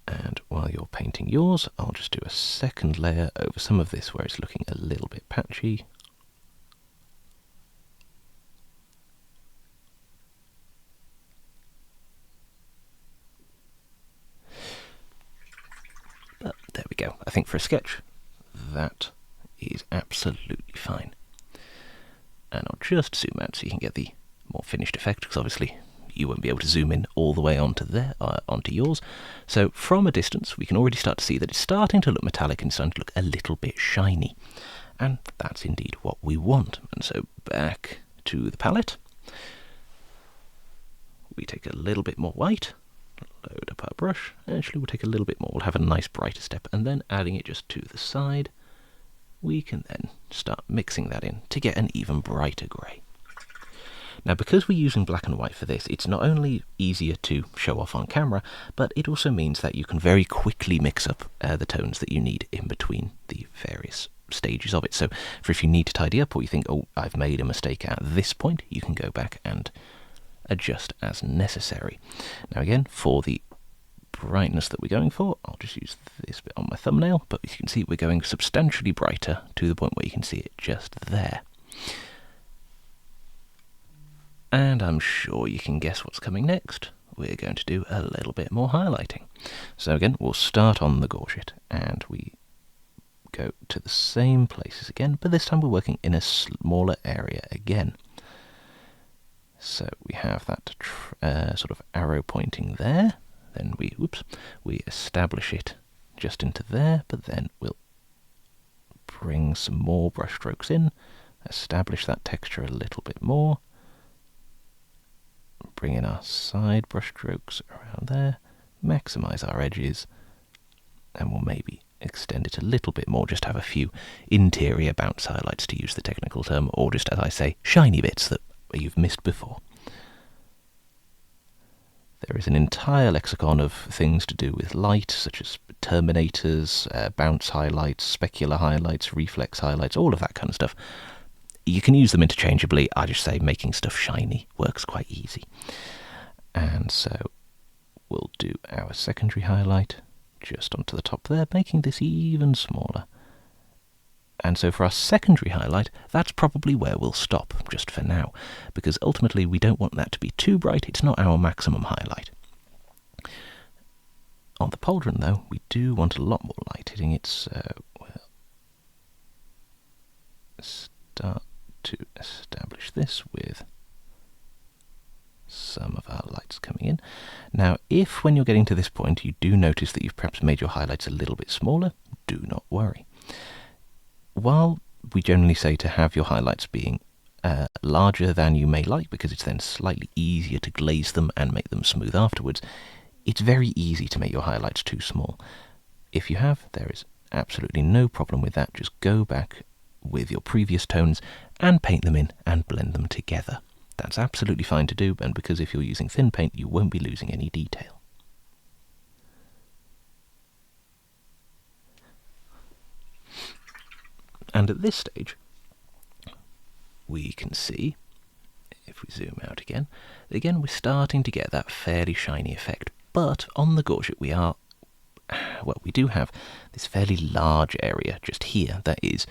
And while you're painting yours, I'll just do a second layer over some of this where it's looking a little bit patchy. But there we go. I think for a sketch, that is absolutely fine. And I'll just zoom out so you can get the more finished effect, because obviously you won't be able to zoom in all the way onto yours. So from a distance, we can already start to see that it's starting to look metallic and starting to look a little bit shiny. And that's indeed what we want. And so back to the palette. We take a little bit more white. Load up our brush. Actually, we'll take a little bit more. We'll have a nice brighter step, and then adding it just to the side, we can then start mixing that in to get an even brighter grey. Now, because we're using black and white for this, it's not only easier to show off on camera, but it also means that you can very quickly mix up the tones that you need in between the various stages of it. So, for if you need to tidy up, or you think, oh, I've made a mistake at this point, you can go back and adjust as necessary. Now again, for the brightness that we're going for, I'll just use this bit on my thumbnail, but as you can see, we're going substantially brighter to the point where you can see it just there. And I'm sure you can guess what's coming next. We're going to do a little bit more highlighting. So again, we'll start on the gorget, and we go to the same places again, but this time we're working in a smaller area again. So we have that sort of arrow pointing there, then we establish it just into there, but then we'll bring some more brush strokes in, establish that texture a little bit more, bring in our side brush strokes around there, maximize our edges, and we'll maybe extend it a little bit more, just have a few interior bounce highlights, to use the technical term, or just, as I say, shiny bits that you've missed before. There is an entire lexicon of things to do with light, such as terminators, bounce highlights, specular highlights, reflex highlights, all of that kind of stuff. You can use them interchangeably. I just say making stuff shiny works quite easy. And so we'll do our secondary highlight just onto the top there, making this even smaller. And so for our secondary highlight, that's probably where we'll stop, just for now, because ultimately we don't want that to be too bright. It's not our maximum highlight. On the pauldron, though, we do want a lot more light hitting it, so we'll start to establish this with some of our lights coming in. Now, if when you're getting to this point you do notice that you've perhaps made your highlights a little bit smaller, do not worry. While we generally say to have your highlights being larger than you may like, because it's then slightly easier to glaze them and make them smooth afterwards, it's very easy to make your highlights too small. If you have, there is absolutely no problem with that. Just go back with your previous tones and paint them in and blend them together. That's absolutely fine to do, and because if you're using thin paint, you won't be losing any detail. And at this stage, we can see, if we zoom out again, we're starting to get that fairly shiny effect. But on the gorget we do have this fairly large area just here that is,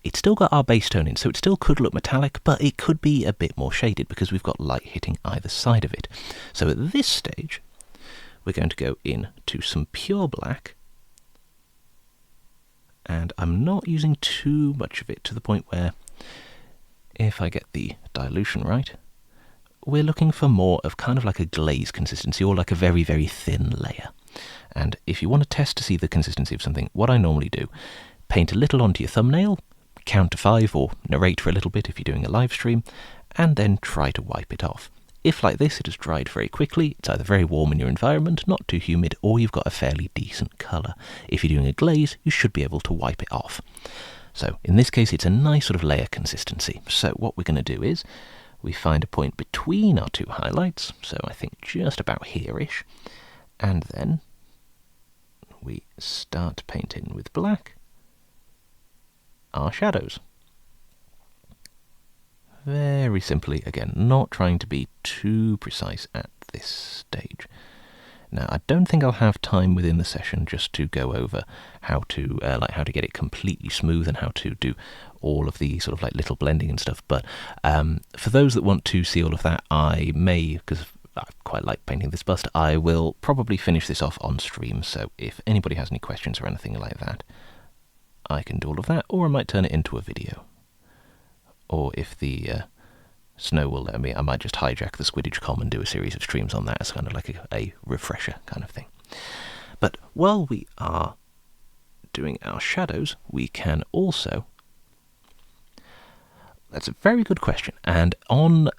it's still got our base tone in, so it still could look metallic, but it could be a bit more shaded because we've got light hitting either side of it. So at this stage, we're going to go in to some pure black, and I'm not using too much of it to the point where, if I get the dilution right, we're looking for more of kind of like a glaze consistency, or like a very, very thin layer. And if you want to test to see the consistency of something, what I normally do, paint a little onto your thumbnail, count to 5 or narrate for a little bit if you're doing a live stream, and then try to wipe it off. If like this it has dried very quickly, it's either very warm in your environment, not too humid, or you've got a fairly decent colour. If you're doing a glaze, you should be able to wipe it off. So in this case it's a nice sort of layer consistency. So what we're going to do is, we find a point between our two highlights, so I think just about here-ish, and then we start painting with black our shadows. Very simply, again, not trying to be too precise at this stage. Now, I don't think I'll have time within the session just to go over how to how to get it completely smooth and how to do all of the sort of like little blending and stuff. But for those that want to see all of that, I may, because I quite like painting this bust, I will probably finish this off on stream. So if anybody has any questions or anything like that, I can do all of that, or I might turn it into a video. Or if the Snow will let me, I might just hijack the SquidCon and do a series of streams on that as kind of like a refresher kind of thing. But while we are doing our shadows, we can also... That's a very good question. And on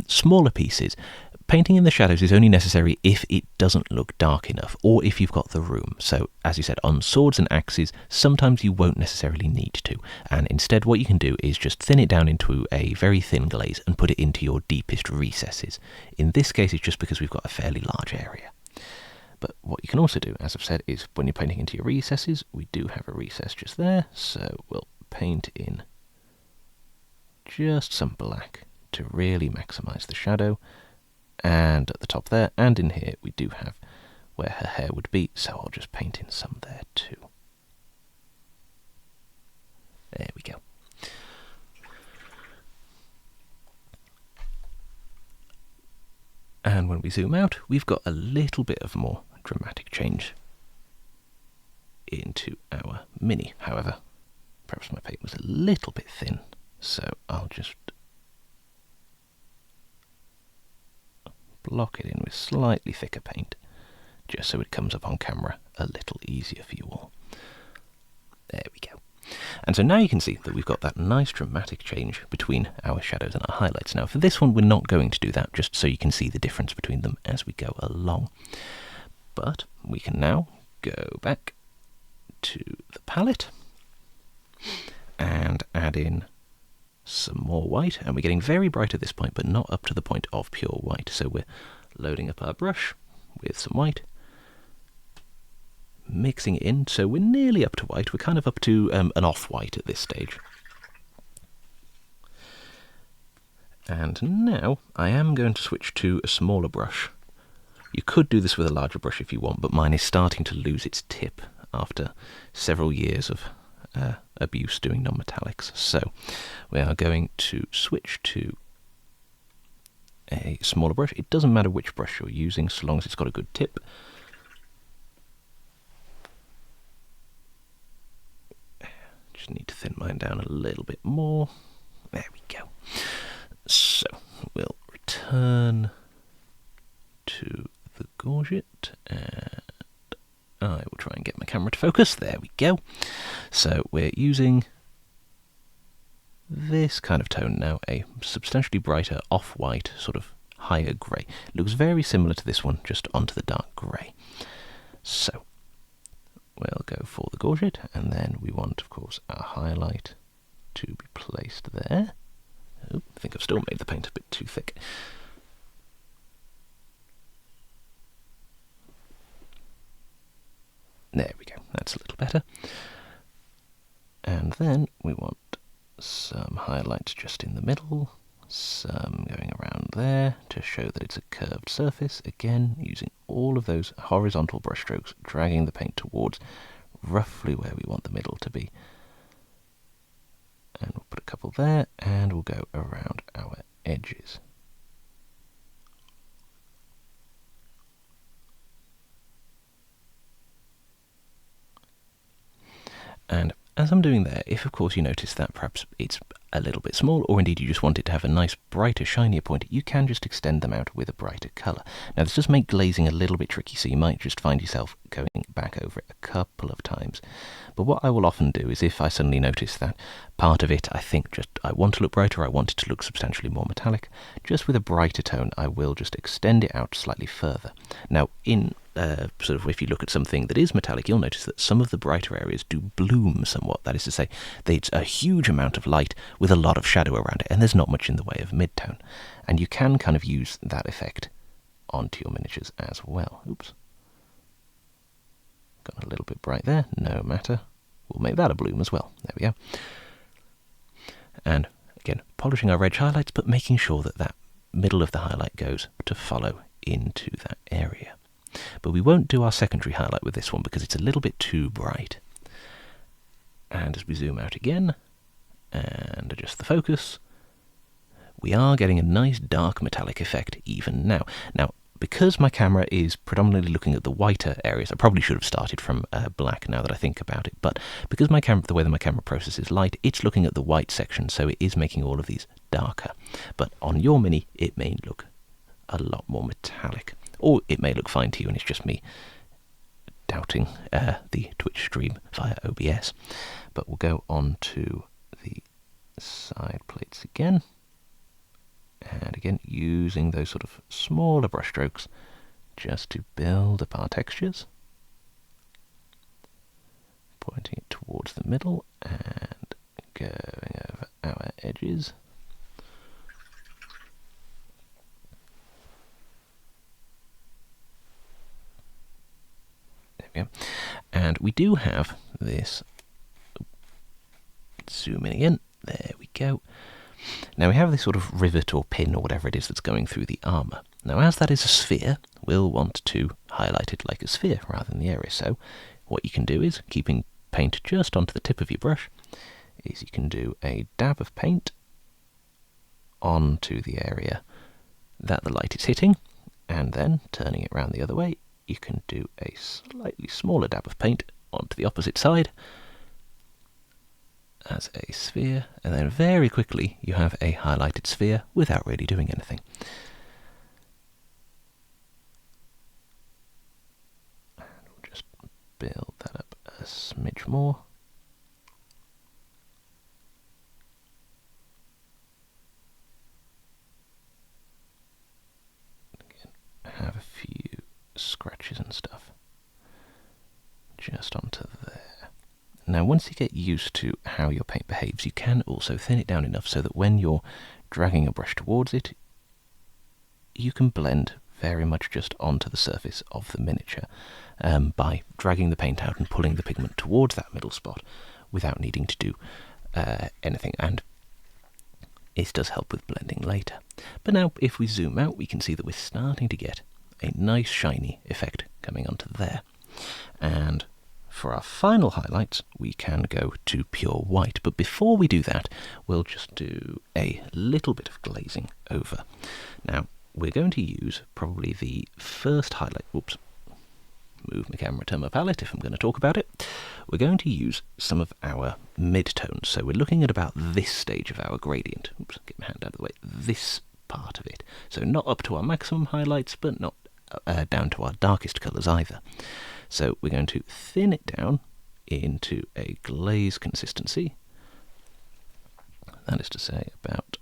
smaller pieces, painting in the shadows is only necessary if it doesn't look dark enough, or if you've got the room. So, as you said, on swords and axes, sometimes you won't necessarily need to. And instead, what you can do is just thin it down into a very thin glaze and put it into your deepest recesses. In this case, it's just because we've got a fairly large area. But what you can also do, as I've said, is when you're painting into your recesses, we do have a recess just there, so we'll paint in just some black to really maximise the shadow. And at the top there, and in here, we do have where her hair would be, so I'll just paint in some there too. There we go. And when we zoom out, we've got a little bit of more dramatic change into our mini. However, perhaps my paint was a little bit thin, so I'll just block it in with slightly thicker paint, just so it comes up on camera a little easier for you all. There we go. And so now you can see that we've got that nice dramatic change between our shadows and our highlights. Now for this one we're not going to do that, just so you can see the difference between them as we go along. But we can now go back to the palette and add in some more white, and we're getting very bright at this point, but not up to the point of pure white. So we're loading up our brush with some white, mixing it in, so we're nearly up to white. We're kind of up to an off-white at this stage. And now I am going to switch to a smaller brush. You could do this with a larger brush if you want, but mine is starting to lose its tip after several years of abuse doing non-metallics. So we are going to switch to a smaller brush. It doesn't matter which brush you're using, so long as it's got a good tip. Just need to thin mine down a little bit more. There we go. So we'll return to the gorget, and I will try and get my camera to focus. There we go. So we're using this kind of tone now, a substantially brighter off-white, sort of higher grey. Looks very similar to this one, just onto the dark grey. So we'll go for the gorget, and then we want, of course, our highlight to be placed there. Oh, I think I've still made the paint a bit too thick. There we go, that's a little better. And then we want some highlights just in the middle, some going around there to show that it's a curved surface. Again, using all of those horizontal brushstrokes, dragging the paint towards roughly where we want the middle to be. And we'll put a couple there, and we'll go around our edges. And as I'm doing there, if of course you notice that perhaps it's a little bit small, or indeed you just want it to have a nice brighter, shinier point, you can just extend them out with a brighter colour. Now this does make glazing a little bit tricky, so you might just find yourself going back over it a couple of times. But what I will often do is, if I suddenly notice that part of it I think just I want to look brighter, I want it to look substantially more metallic, just with a brighter tone I will just extend it out slightly further. Now in sort of if you look at something that is metallic, you'll notice that some of the brighter areas do bloom somewhat. That is to say, it's a huge amount of light with a lot of shadow around it, and there's not much in the way of mid-tone. And you can kind of use that effect onto your miniatures as well. Oops. Got a little bit bright there, no matter. We'll make that a bloom as well. There we go. And again, polishing our edge highlights, but making sure that that middle of the highlight goes to follow into that area. But we won't do our secondary highlight with this one because it's a little bit too bright. And as we zoom out again and adjust the focus, we are getting a nice dark metallic effect even now. Now, because my camera is predominantly looking at the whiter areas, I probably should have started from black now that I think about it, but because the way that my camera processes light, it's looking at the white section, so it is making all of these darker. But on your Mini, it may look a lot more metallic. Or it may look fine to you and it's just me doubting the Twitch stream via OBS. But we'll go on to the side plates again. And again, using those sort of smaller brushstrokes just to build up our textures. Pointing it towards the middle and going over our edges. And we do have this, zoom in again, there we go. Now we have this sort of rivet or pin or whatever it is that's going through the armour. Now as that is a sphere, we'll want to highlight it like a sphere rather than the area. So what you can do is, keeping paint just onto the tip of your brush, is you can do a dab of paint onto the area that the light is hitting, and then turning it around the other way, you can do a slightly smaller dab of paint onto the opposite side as a sphere, and then very quickly you have a highlighted sphere without really doing anything. And we'll just build that up a smidge more. Again, have a few scratches and stuff just onto there. Now once you get used to how your paint behaves, you can also thin it down enough so that when you're dragging a brush towards it, you can blend very much just onto the surface of the miniature by dragging the paint out and pulling the pigment towards that middle spot without needing to do anything, and it does help with blending later. But now if we zoom out, we can see that we're starting to get a nice shiny effect coming onto there. And for our final highlights, we can go to pure white. But before we do that, we'll just do a little bit of glazing over. Now, we're going to use probably the first highlight. Whoops. Move my camera, turn my palette if I'm going to talk about it. We're going to use some of our mid-tones. So we're looking at about this stage of our gradient. Oops, get my hand out of the way. This part of it. So not up to our maximum highlights, but not down to our darkest colours either. So we're going to thin it down into a glaze consistency. That is to say about,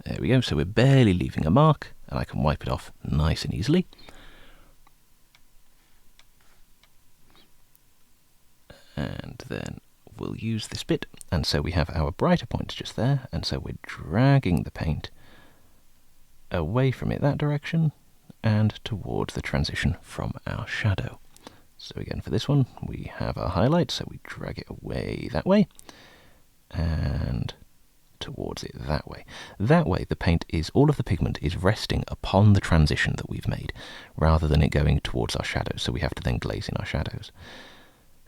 there we go, so we're barely leaving a mark, and I can wipe it off nice and easily. And then we'll use this bit, and so we have our brighter points just there, and so we're dragging the paint away from it that direction, and towards the transition from our shadow. So again, for this one, we have our highlight, so we drag it away that way, and towards it that way. That way the paint is, all of the pigment is resting upon the transition that we've made, rather than it going towards our shadows, so we have to then glaze in our shadows.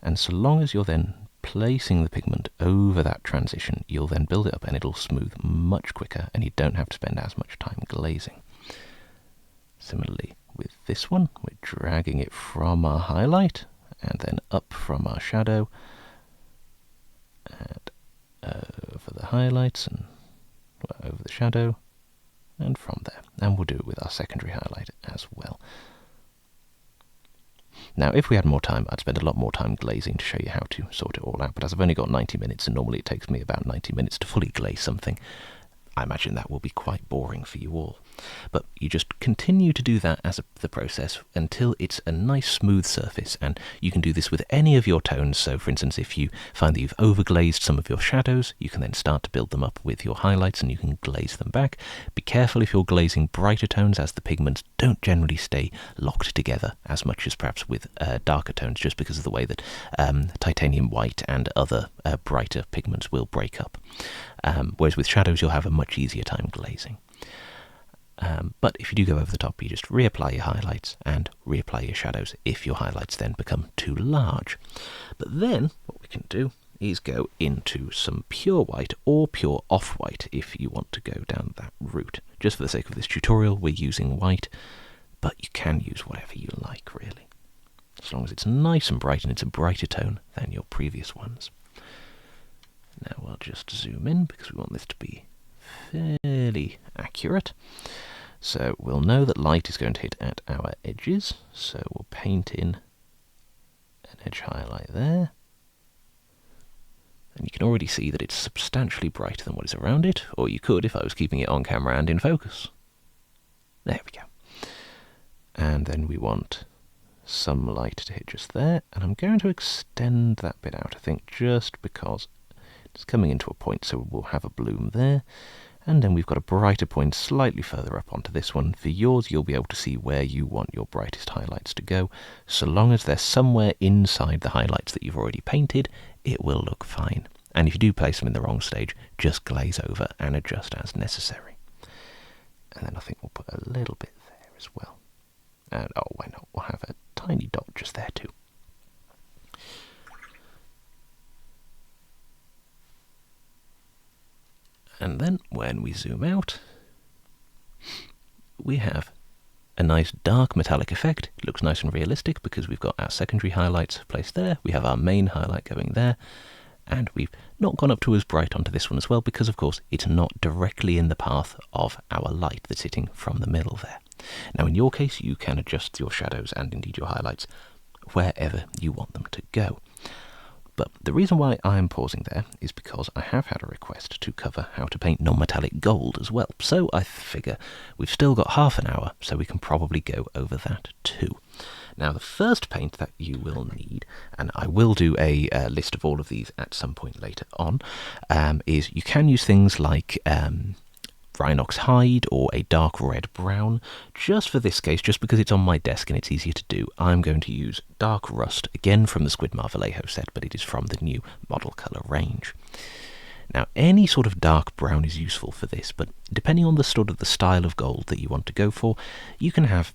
And so long as you're then placing the pigment over that transition, you'll then build it up and it'll smooth much quicker and you don't have to spend as much time glazing. Similarly with this one, we're dragging it from our highlight and then up from our shadow and over the highlights and over the shadow and from there. And we'll do it with our secondary highlight as well. Now, if we had more time, I'd spend a lot more time glazing to show you how to sort it all out, but as I've only got 90 minutes, and normally it takes me about 90 minutes to fully glaze something, I imagine that will be quite boring for you all. But you just continue to do that as the process until it's a nice smooth surface, and you can do this with any of your tones. So for instance, if you find that you've overglazed some of your shadows, you can then start to build them up with your highlights and you can glaze them back. Be careful if you're glazing brighter tones, as the pigments don't generally stay locked together as much as perhaps with darker tones, just because of the way that titanium white and other brighter pigments will break up. Whereas with shadows you'll have a much easier time glazing. But if you do go over the top, you just reapply your highlights and reapply your shadows if your highlights then become too large. But then what we can do is go into some pure white or pure off-white if you want to go down that route. Just for the sake of this tutorial, we're using white, but you can use whatever you like, really, as long as it's nice and bright and it's a brighter tone than your previous ones. Now we'll just zoom in because we want this to be fairly accurate. So we'll know that light is going to hit at our edges, so we'll paint in an edge highlight there. And you can already see that it's substantially brighter than what is around it, or you could if I was keeping it on camera and in focus. There we go. And then we want some light to hit just there, and I'm going to extend that bit out, I think, just because it's coming into a point, so we'll have a bloom there. And then we've got a brighter point slightly further up onto this one. For yours, you'll be able to see where you want your brightest highlights to go. So long as they're somewhere inside the highlights that you've already painted, it will look fine. And if you do place them in the wrong stage, just glaze over and adjust as necessary. And then I think we'll put a little bit there as well. And oh, why not? We'll have a tiny dot just there too. And then when we zoom out, we have a nice dark metallic effect. It looks nice and realistic because we've got our secondary highlights placed there. We have our main highlight going there. And we've not gone up to as bright onto this one as well because, of course, it's not directly in the path of our light that's hitting from the middle there. Now, in your case, you can adjust your shadows and indeed your highlights wherever you want them to go. But the reason why I'm pausing there is because I have had a request to cover how to paint non-metallic gold as well. So I figure we've still got half an hour, so we can probably go over that too. Now, the first paint that you will need, and I will do a list of all of these at some point later on, is you can use things like Rhinox hide or a dark red brown. Just for this case, just because it's on my desk and it's easier to do, I'm going to use dark rust, again from the Squid Vallejo set, but it is from the new model colour range. Now, any sort of dark brown is useful for this, but depending on the sort of the style of gold that you want to go for, you can have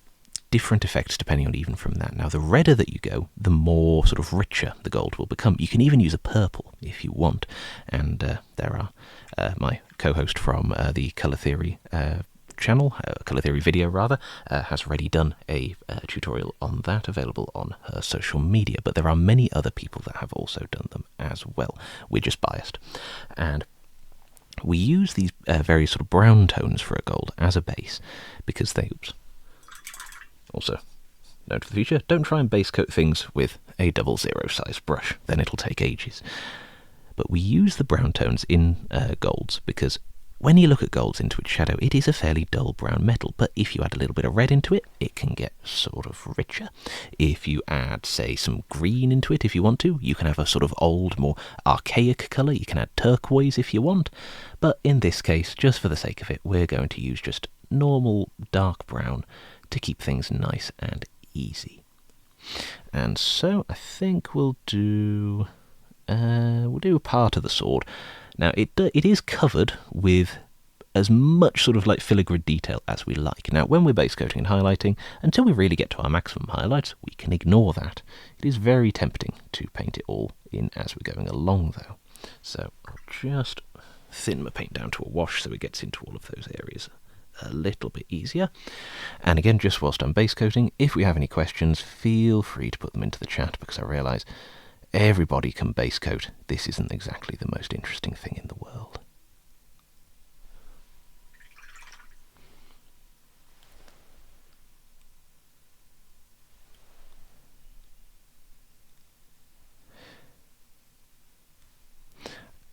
different effects depending on even from that. Now, the redder that you go, the more sort of richer the gold will become. You can even use a purple if you want, and there are my co-host from the Colour Theory channel, Colour Theory video rather, has already done a tutorial on that, available on her social media, but there are many other people that have also done them as well. We're just biased. And we use these various sort of brown tones for a gold as a base because they... Oops. Also, note for the future, don't try and base coat things with a 00 size brush, then it'll take ages. But we use the brown tones in golds because when you look at golds into its shadow, it is a fairly dull brown metal, but if you add a little bit of red into it, it can get sort of richer. If you add, say, some green into it if you want to, you can have a sort of old, more archaic colour. You can add turquoise if you want, but in this case, just for the sake of it, we're going to use just normal dark brown to keep things nice and easy. And so I think we'll do a part of the sword. Now it is covered with as much sort of like filigree detail as we like. Now when we're base coating and highlighting, until we really get to our maximum highlights, we can ignore that. It is very tempting to paint it all in as we're going along though. So I'll just thin my paint down to a wash so it gets into all of those areas a little bit easier. And again, just whilst I'm base coating, if we have any questions, feel free to put them into the chat, because I realise everybody can base coat. This isn't exactly the most interesting thing in the world.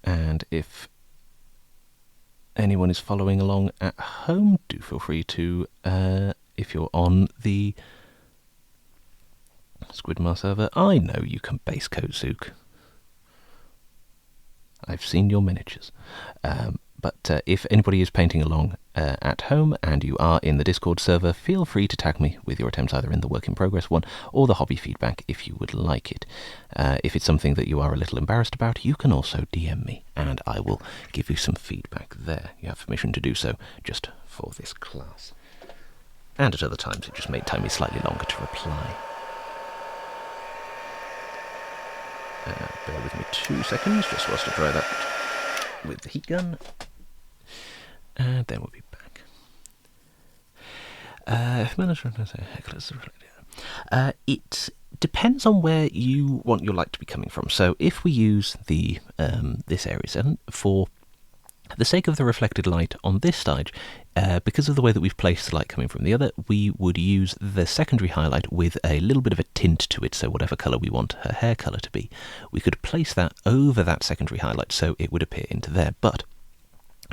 And if anyone is following along at home, do feel free to, if you're on the Squidmar server, I know you can base coat Zook. I've seen your miniatures. But if anybody is painting along at home and you are in the Discord server, feel free to tag me with your attempts either in the work in progress one or the hobby feedback if you would like it. If it's something that you are a little embarrassed about, you can also DM me and I will give you some feedback there. You have permission to do so just for this class. And at other times it just may take me slightly longer to reply. Bear with me 2 seconds just whilst I dry that with the heat gun. And then we'll be back. It depends on where you want your light to be coming from. So if we use the this area 7 for the sake of the reflected light on this stage, because of the way that we've placed the light coming from the other, we would use the secondary highlight with a little bit of a tint to it, so whatever colour we want her hair colour to be, we could place that over that secondary highlight so it would appear into there. But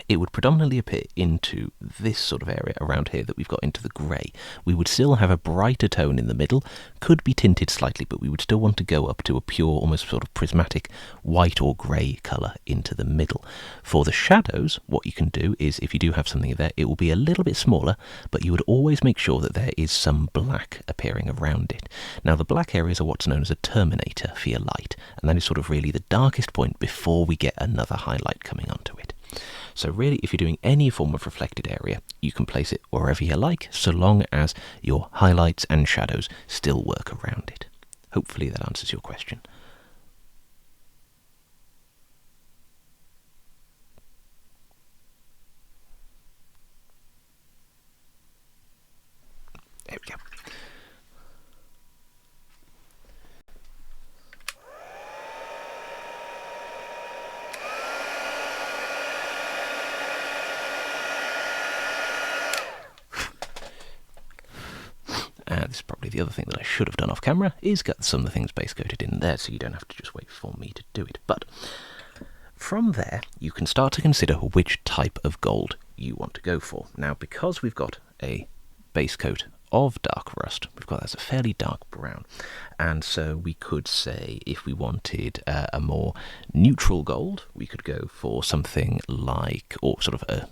it would predominantly appear into this sort of area around here that we've got into the grey. We would still have a brighter tone in the middle, could be tinted slightly, but we would still want to go up to a pure, almost sort of prismatic white or grey colour into the middle. For the shadows, what you can do is, if you do have something there, it will be a little bit smaller, but you would always make sure that there is some black appearing around it. Now the black areas are what's known as a terminator for your light, and that is sort of really the darkest point before we get another highlight coming onto it. So really, if you're doing any form of reflected area, you can place it wherever you like, so long as your highlights and shadows still work around it. Hopefully that answers your question. There we go. This is probably the other thing that I should have done off camera, is get some of the things base coated in there so you don't have to just wait for me to do it. But from there, you can start to consider which type of gold you want to go for. Now, because we've got a base coat of dark rust, we've got that's a fairly dark brown, and so we could say if we wanted a more neutral gold, we could go for something like, or sort of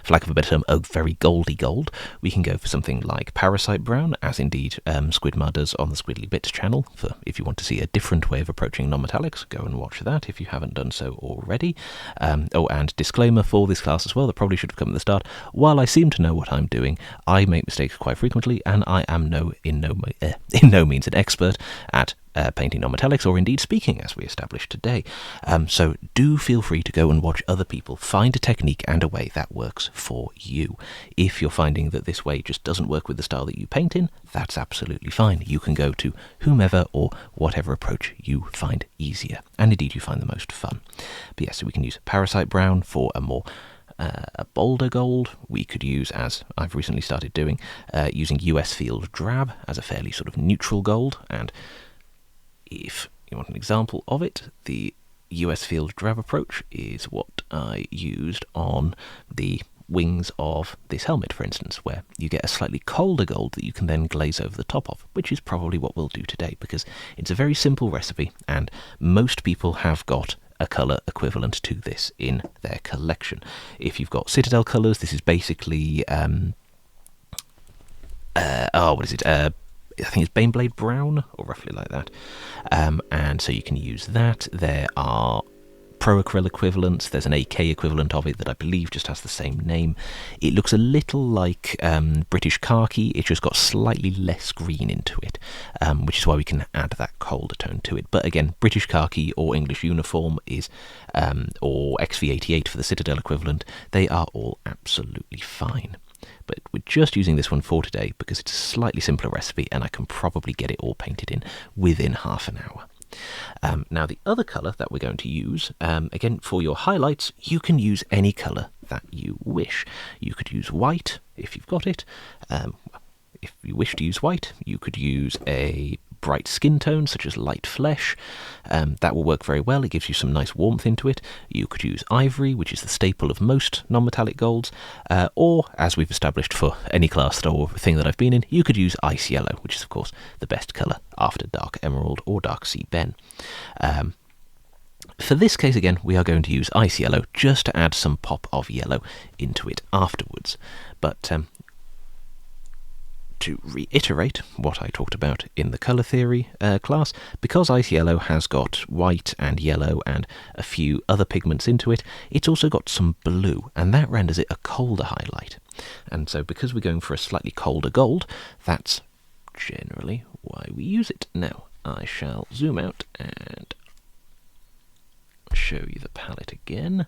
for lack of a better term, a very goldy gold. We can go for something like Parasite Brown, as indeed Squidmar does on the Squidly Bits channel. For if you want to see a different way of approaching non-metallics, go and watch that if you haven't done so already. Oh, and disclaimer for this class as well, that probably should have come at the start. While I seem to know what I'm doing, I make mistakes quite frequently, and I am in no means an expert at painting non-metallics, or indeed speaking, as we established today. So do feel free to go and watch other people, find a technique and a way that works for you. If you're finding that this way just doesn't work with the style that you paint in, that's absolutely fine. You can go to whomever or whatever approach you find easier, and indeed you find the most fun. But yeah, so we can use Parasite Brown for a more a bolder gold. We could use, as I've recently started doing, using US Field Drab as a fairly sort of neutral gold. And if you want an example of it, the US Field Drab approach is what I used on the wings of this helmet, for instance, where you get a slightly colder gold that you can then glaze over the top of, which is probably what we'll do today, because it's a very simple recipe and most people have got a colour equivalent to this in their collection. If you've got Citadel colours, this is basically what is it? I think it's Baneblade Brown, or roughly like that. And so you can use that. There are Pro Acryl equivalents. There's an AK equivalent of it that I believe just has the same name. It looks a little like British khaki. It's just got slightly less green into it, which is why we can add that colder tone to it. But again, British khaki or English uniform is, or XV88 for the Citadel equivalent, they are all absolutely fine. But we're just using this one for today because it's a slightly simpler recipe and I can probably get it all painted in within half an hour. Now the other colour that we're going to use, again for your highlights, you can use any colour that you wish. You could use white if you've got it. If you wish to use white, you could use a bright skin tone such as light flesh. That will work very well. It gives you some nice warmth into it. You could use ivory, which is the staple of most non-metallic golds, or as we've established for any class or thing that I've been in, you could use ice yellow, which is of course the best colour after dark emerald or dark sea ben. For this case again, we are going to use ice yellow just to add some pop of yellow into it afterwards. But to reiterate what I talked about in the colour theory class, because ice yellow has got white and yellow and a few other pigments into it, it's also got some blue, and that renders it a colder highlight. And so because we're going for a slightly colder gold, that's generally why we use it. Now I shall zoom out and show you the palette again.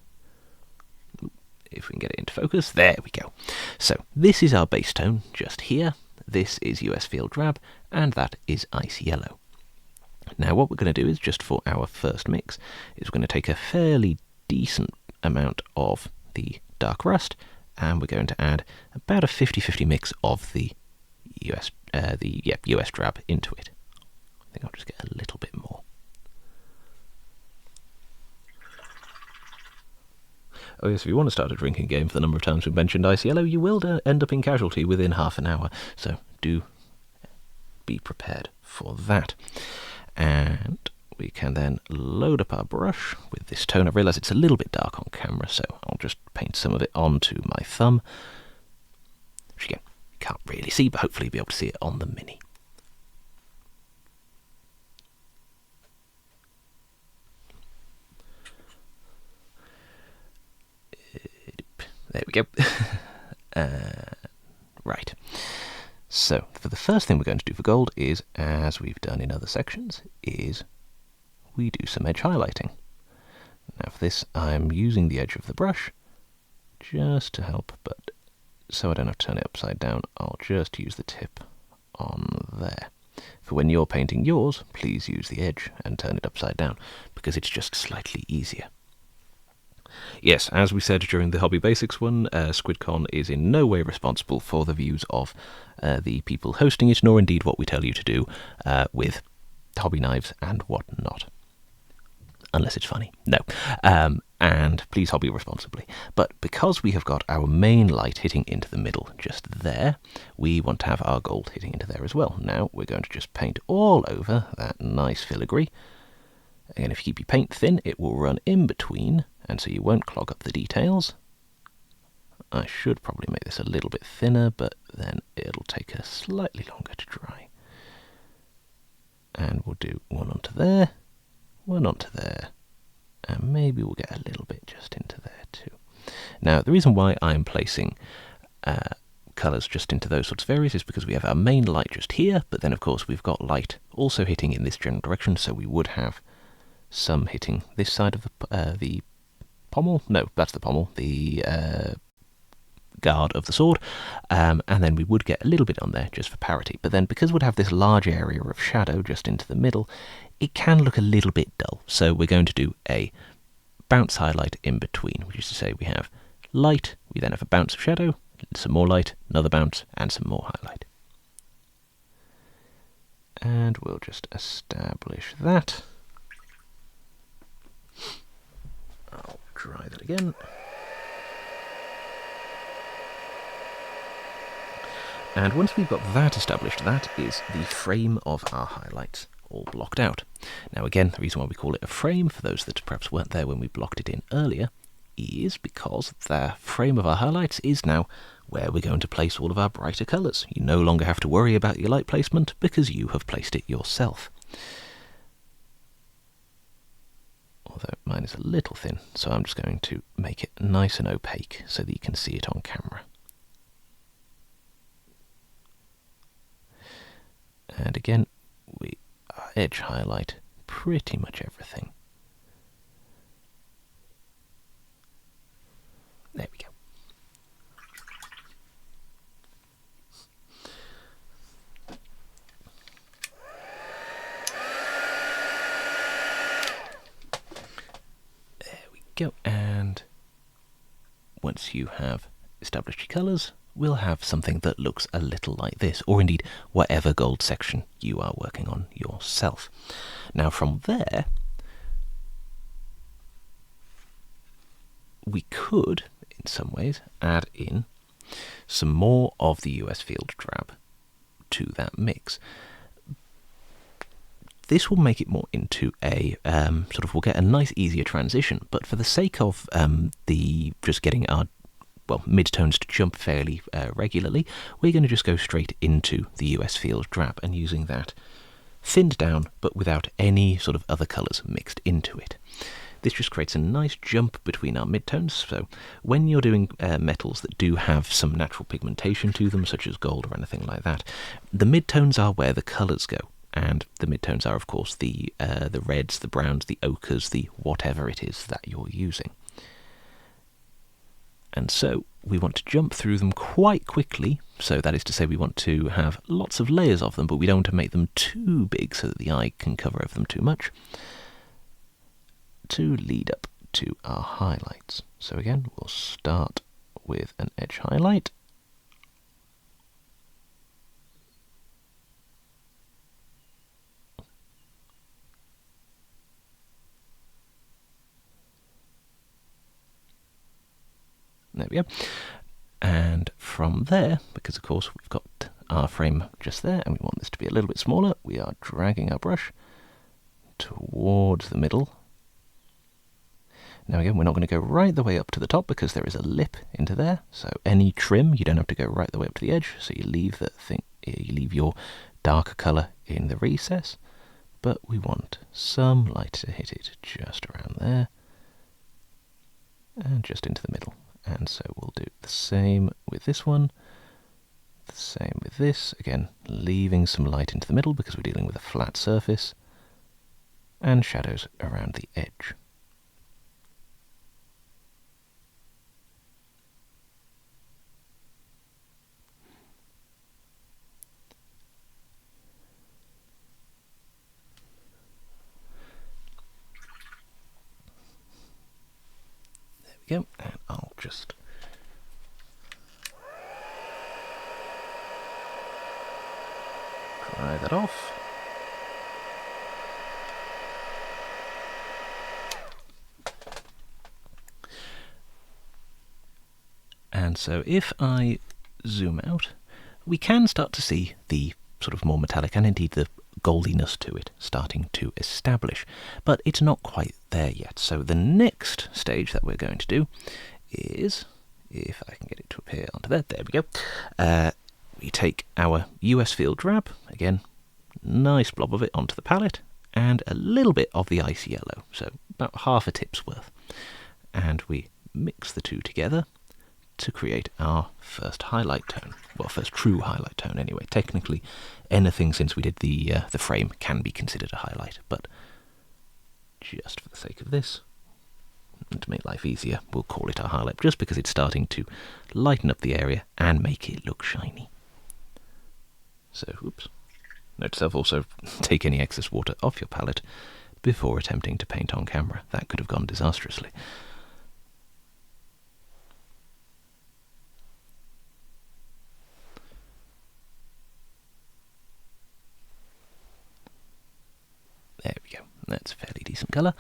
If we can get it into focus, there we go. So this is our base tone just here. This is US Field Drab, and that is Ice Yellow. Now what we're going to do is, just for our first mix, is we're going to take a fairly decent amount of the Dark Rust, and we're going to add about a 50-50 mix of the US Drab into it. I think I'll just get a little bit more. Oh yes, if you want to start a drinking game for the number of times we've mentioned Ice Yellow, you will end up in casualty within half an hour, so do be prepared for that. And we can then load up our brush with this tone. I realise it's a little bit dark on camera, so I'll just paint some of it onto my thumb, which again, you can't really see, but hopefully you'll be able to see it on the Mini. There we go. Right. So, for the first thing we're going to do for gold is, as we've done in other sections, is we do some edge highlighting. Now for this I'm using the edge of the brush just to help, but so I don't have to turn it upside down, I'll just use the tip on there. For when you're painting yours, please use the edge and turn it upside down, because it's just slightly easier. Yes, as we said during the Hobby Basics one, SquidCon is in no way responsible for the views of the people hosting it, nor indeed what we tell you to do with hobby knives and whatnot. Unless it's funny. No. And please hobby responsibly. But because we have got our main light hitting into the middle just there, we want to have our gold hitting into there as well. Now we're going to just paint all over that nice filigree. Again, if you keep your paint thin, it will run in between, and so you won't clog up the details. I should probably make this a little bit thinner, but then it'll take us slightly longer to dry. And we'll do one onto there, one onto there, and maybe we'll get a little bit just into there too. Now, the reason why I'm placing colours just into those sorts of areas is because we have our main light just here, but then of course we've got light also hitting in this general direction, so we would have some hitting this side of the pommel. No, that's the pommel. The guard of the sword, and then we would get a little bit on there just for parity. But then because we'd have this large area of shadow just into the middle, it can look a little bit dull. So we're going to do a bounce highlight in between, which is to say we have light, we then have a bounce of shadow, some more light, another bounce, and some more highlight. And we'll just establish that. I'll try that again. And once we've got that established, that is the frame of our highlights all blocked out. Now again, the reason why we call it a frame, for those that perhaps weren't there when we blocked it in earlier, is because the frame of our highlights is now where we're going to place all of our brighter colours. You no longer have to worry about your light placement because you have placed it yourself. although mine is a little thin, so I'm just going to make it nice and opaque so that you can see it on camera. And again, we edge highlight pretty much everything. There we go. There we go. And once you have established your colours, we'll have something that looks a little like this, or indeed whatever gold section you are working on yourself. Now from there, we could, in some ways, add in some more of the US field drab to that mix. This will make it more into a we'll get a nice easier transition, but for the sake of just getting our midtones to jump fairly regularly, we're going to just go straight into the US field drab and using that thinned down but without any sort of other colours mixed into it. This just creates a nice jump between our midtones, so when you're doing metals that do have some natural pigmentation to them, such as gold or anything like that, the midtones are where the colours go, and the midtones are of course the reds, the browns, the ochres, the whatever it is that you're using. And so we want to jump through them quite quickly, so that is to say we want to have lots of layers of them, but we don't want to make them too big so that the eye can cover over them too much, to lead up to our highlights. So again, we'll start with an edge highlight. There we go. And from there, because of course we've got our frame just there and we want this to be a little bit smaller, we are dragging our brush towards the middle. Now again, we're not going to go right the way up to the top because there is a lip into there, so any trim, you don't have to go right the way up to the edge, so you leave your darker colour in the recess, but we want some light to hit it just around there, and just into the middle. And so we'll do the same with this one, the same with this, again leaving some light into the middle because we're dealing with a flat surface, and shadows around the edge. Go, and I'll just dry that off. And so if I zoom out, we can start to see the sort of more metallic and indeed the goldiness to it starting to establish, but it's not quite there yet. So the next stage that we're going to do is, if I can get it to appear onto there we go, we take our US field drab, again, nice blob of it onto the palette, and a little bit of the ice yellow, so about half a tip's worth, and we mix the two together to create our first highlight tone. Well, first true highlight tone anyway. Technically, anything since we did the frame can be considered a highlight, but just for the sake of this, and to make life easier, we'll call it our highlight, just because it's starting to lighten up the area and make it look shiny. So, oops. Note to self, also take any excess water off your palette before attempting to paint on camera. That could have gone disastrously. There we go, that's a fairly decent colour.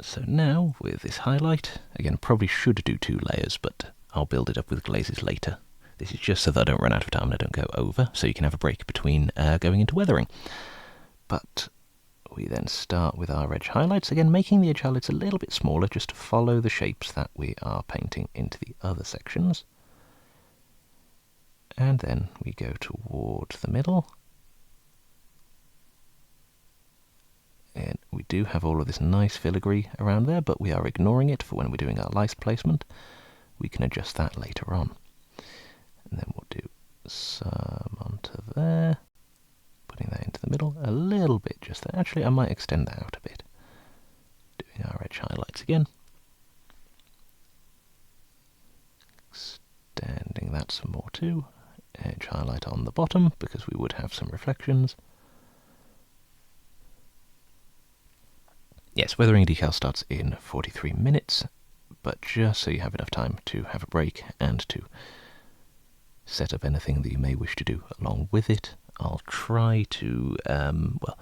So now, with this highlight, again, probably should do 2 layers, but I'll build it up with glazes later. This is just so that I don't run out of time and I don't go over, so you can have a break between going into weathering. But we then start with our edge highlights, again making the edge highlights a little bit smaller just to follow the shapes that we are painting into the other sections. And then we go towards the middle. And we do have all of this nice filigree around there, but we are ignoring it for when we're doing our light placement. We can adjust that later on. And then we'll do some onto there, putting that into the middle, a little bit just there. Actually, I might extend that out a bit. Doing our edge highlights again. Extending that some more too. Edge highlight on the bottom, because we would have some reflections. Yes, weathering decal starts in 43 minutes, but just so you have enough time to have a break and to set up anything that you may wish to do along with it, I'll try to, well,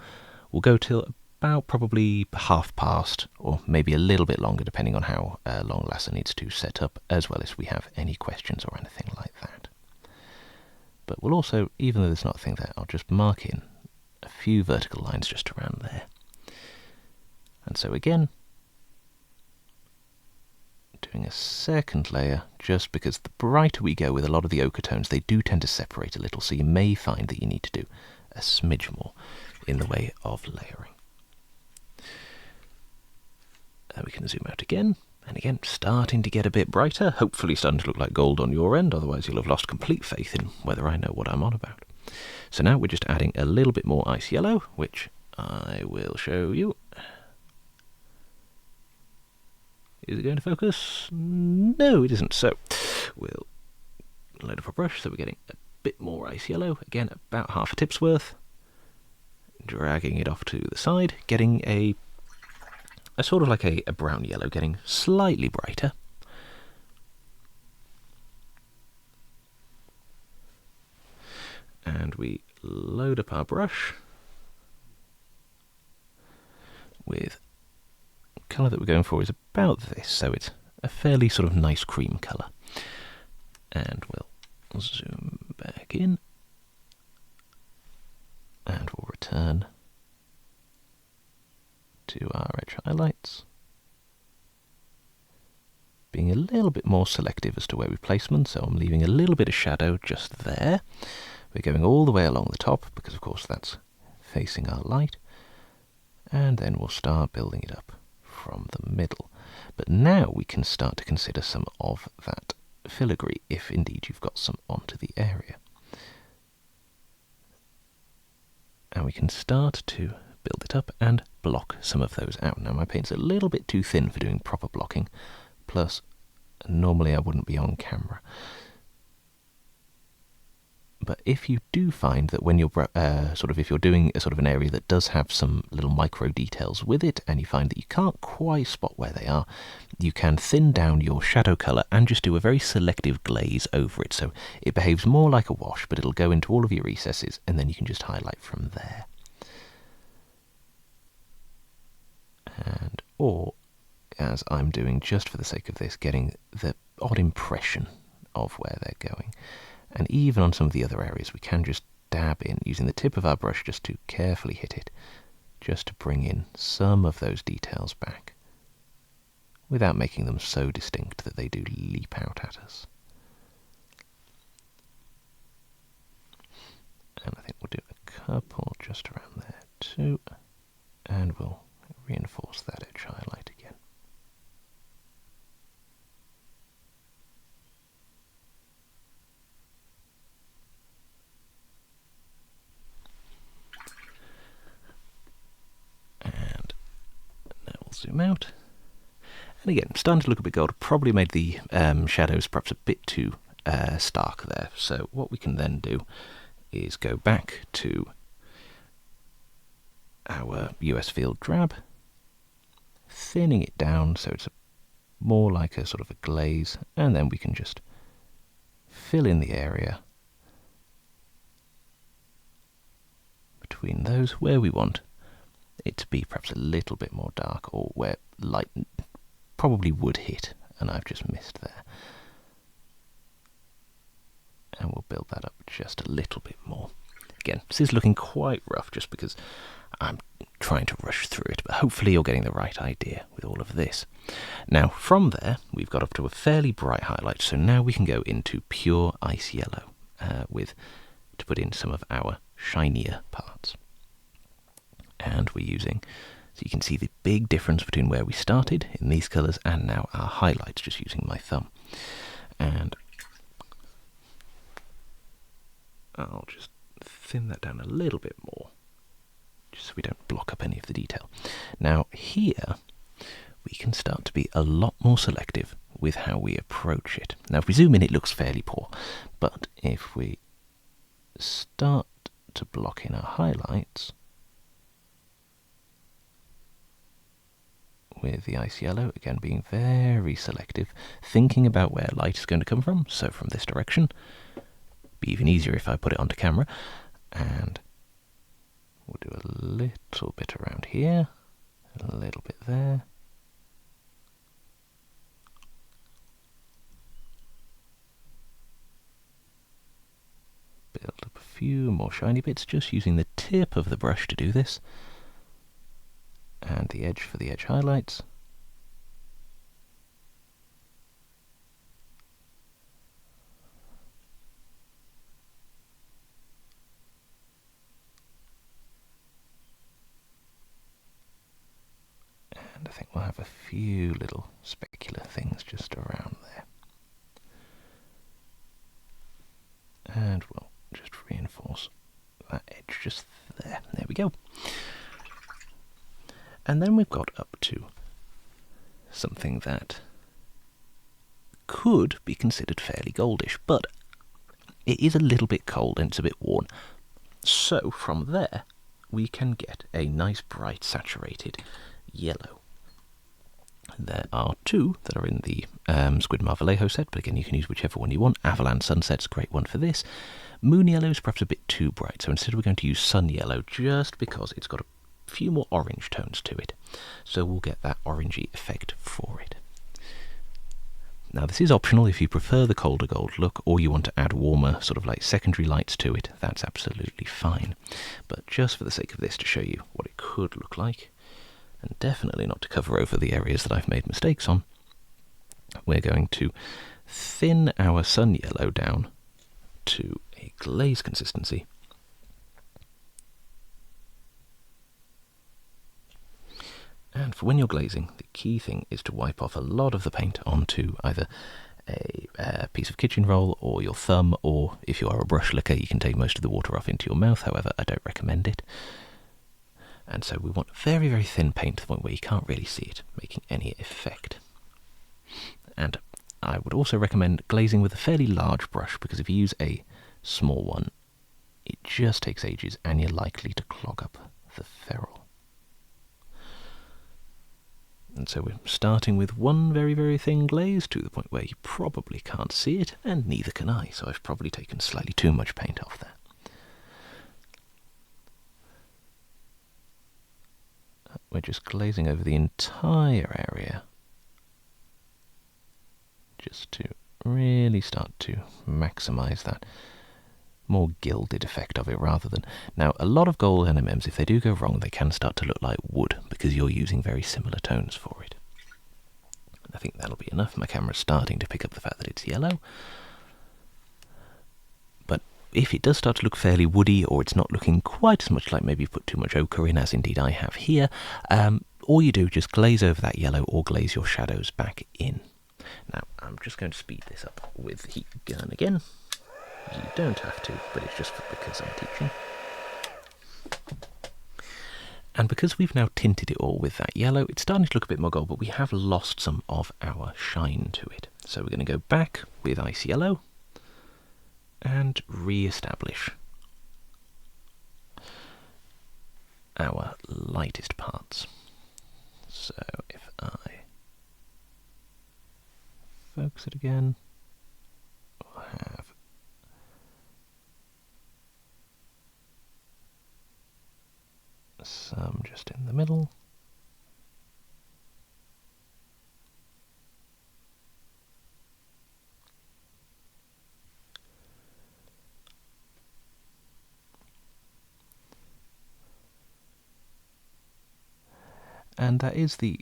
we'll go till about probably past, or maybe a little bit longer, depending on how long Lasse needs to set up, as well as we have any questions or anything like that. But we'll also, even though there's not a thing there, I'll just mark in a few vertical lines just around there. And so again, doing a second layer, just because the brighter we go with a lot of the ochre tones, they do tend to separate a little, so you may find that you need to do a smidge more in the way of layering. We can zoom out again, and again, starting to get a bit brighter, hopefully starting to look like gold on your end, otherwise you'll have lost complete faith in whether I know what I'm on about. So now we're just adding a little bit more ice yellow, which I will show you. Is it going to focus? No, it isn't. So we'll load up a brush, so we're getting a bit more ice yellow. Again, about half a tip's worth. Dragging it off to the side, getting a sort of like a brown yellow, getting slightly brighter. And we load up our brush with colour that we're going for is about this, so it's a fairly sort of nice cream colour. And we'll zoom back in, and we'll return to our edge highlights, being a little bit more selective as to where we place them, so I'm leaving a little bit of shadow just there. We're going all the way along the top, because of course that's facing our light, and then we'll start building it up from the middle. But now we can start to consider some of that filigree, if indeed you've got some onto the area. And we can start to build it up and block some of those out. Now my paint's a little bit too thin for doing proper blocking, plus normally I wouldn't be on camera. But if you do find that when you're if you're doing a sort of an area that does have some little micro details with it, and you find that you can't quite spot where they are, you can thin down your shadow colour and just do a very selective glaze over it, so it behaves more like a wash, but it'll go into all of your recesses, and then you can just highlight from there. And or, as I'm doing just for the sake of this, getting the odd impression of where they're going. And even on some of the other areas, we can just dab in, using the tip of our brush just to carefully hit it, just to bring in some of those details back, without making them so distinct that they do leap out at us. And I think we'll do a couple just around there too, and we'll reinforce that edge highlight again. And now we'll zoom out. And again, starting to look a bit gold. Probably made the shadows perhaps a bit too stark there. So what we can then do is go back to our US field drab, thinning it down so it's more like a sort of a glaze, and then we can just fill in the area between those where we want it to be perhaps a little bit more dark, or where light probably would hit and I've just missed there. And we'll build that up just a little bit more. Again, this is looking quite rough just because I'm trying to rush through it, but hopefully you're getting the right idea with all of this. Now from there we've got up to a fairly bright highlight, so now we can go into pure ice yellow to put in some of our shinier parts. And we're using So you can see the big difference between where we started in these colours and now our highlights, just using my thumb. And I'll just thin that down a little bit more, just so we don't block up any of the detail. Now here, we can start to be a lot more selective with how we approach it. Now if we zoom in, it looks fairly poor, but if we start to block in our highlights with the ice yellow, again being very selective, thinking about where light is going to come from, so from this direction. Be even easier if I put it onto camera, and we'll do a little bit around here, a little bit there. Build up a few more shiny bits, just using the tip of the brush to do this. And the edge for the edge highlights. And I think we'll have a few little specular things just around there. And we'll just reinforce that edge just there. There we go. And then we've got up to something that could be considered fairly goldish, but it is a little bit cold and it's a bit worn. So from there, we can get a nice bright saturated yellow. There are two that are in the Squid Marvalejo set, but again you can use whichever one you want. Avalanche Sunset's a great one for this. Moon Yellow is perhaps a bit too bright, so instead we're going to use Sun Yellow just because it's got a few more orange tones to it. So we'll get that orangey effect for it. Now this is optional if you prefer the colder gold look or you want to add warmer sort of like secondary lights to it, that's absolutely fine. But just for the sake of this, to show you what it could look like, and definitely not to cover over the areas that I've made mistakes on, we're going to thin our Sun Yellow down to a glaze consistency. And for when you're glazing, the key thing is to wipe off a lot of the paint onto either a piece of kitchen roll or your thumb, or if you are a brush licker, you can take most of the water off into your mouth. However, I don't recommend it. And so we want very, very thin paint to the point where you can't really see it making any effect. And I would also recommend glazing with a fairly large brush, because if you use a small one, it just takes ages and you're likely to clog up the ferrule. And so we're starting with one very, very thin glaze to the point where you probably can't see it, and neither can I, so I've probably taken slightly too much paint off there. We're just glazing over the entire area, just to really start to maximise that more gilded effect of it rather than... Now, a lot of gold NMMs, if they do go wrong, they can start to look like wood because you're using very similar tones for it. I think that'll be enough. My camera's starting to pick up the fact that it's yellow. But if it does start to look fairly woody, or it's not looking quite as much like maybe you've put too much ochre in, as indeed I have here, all you do, just glaze over that yellow or glaze your shadows back in. Now, I'm just going to speed this up with the heat gun again. You don't have to, but it's just because I'm teaching. And because we've now tinted it all with that yellow, it's starting to look a bit more gold, but we have lost some of our shine to it. So we're going to go back with ice yellow and re-establish our lightest parts. So if I focus it again, we'll have some just in the middle. And that is the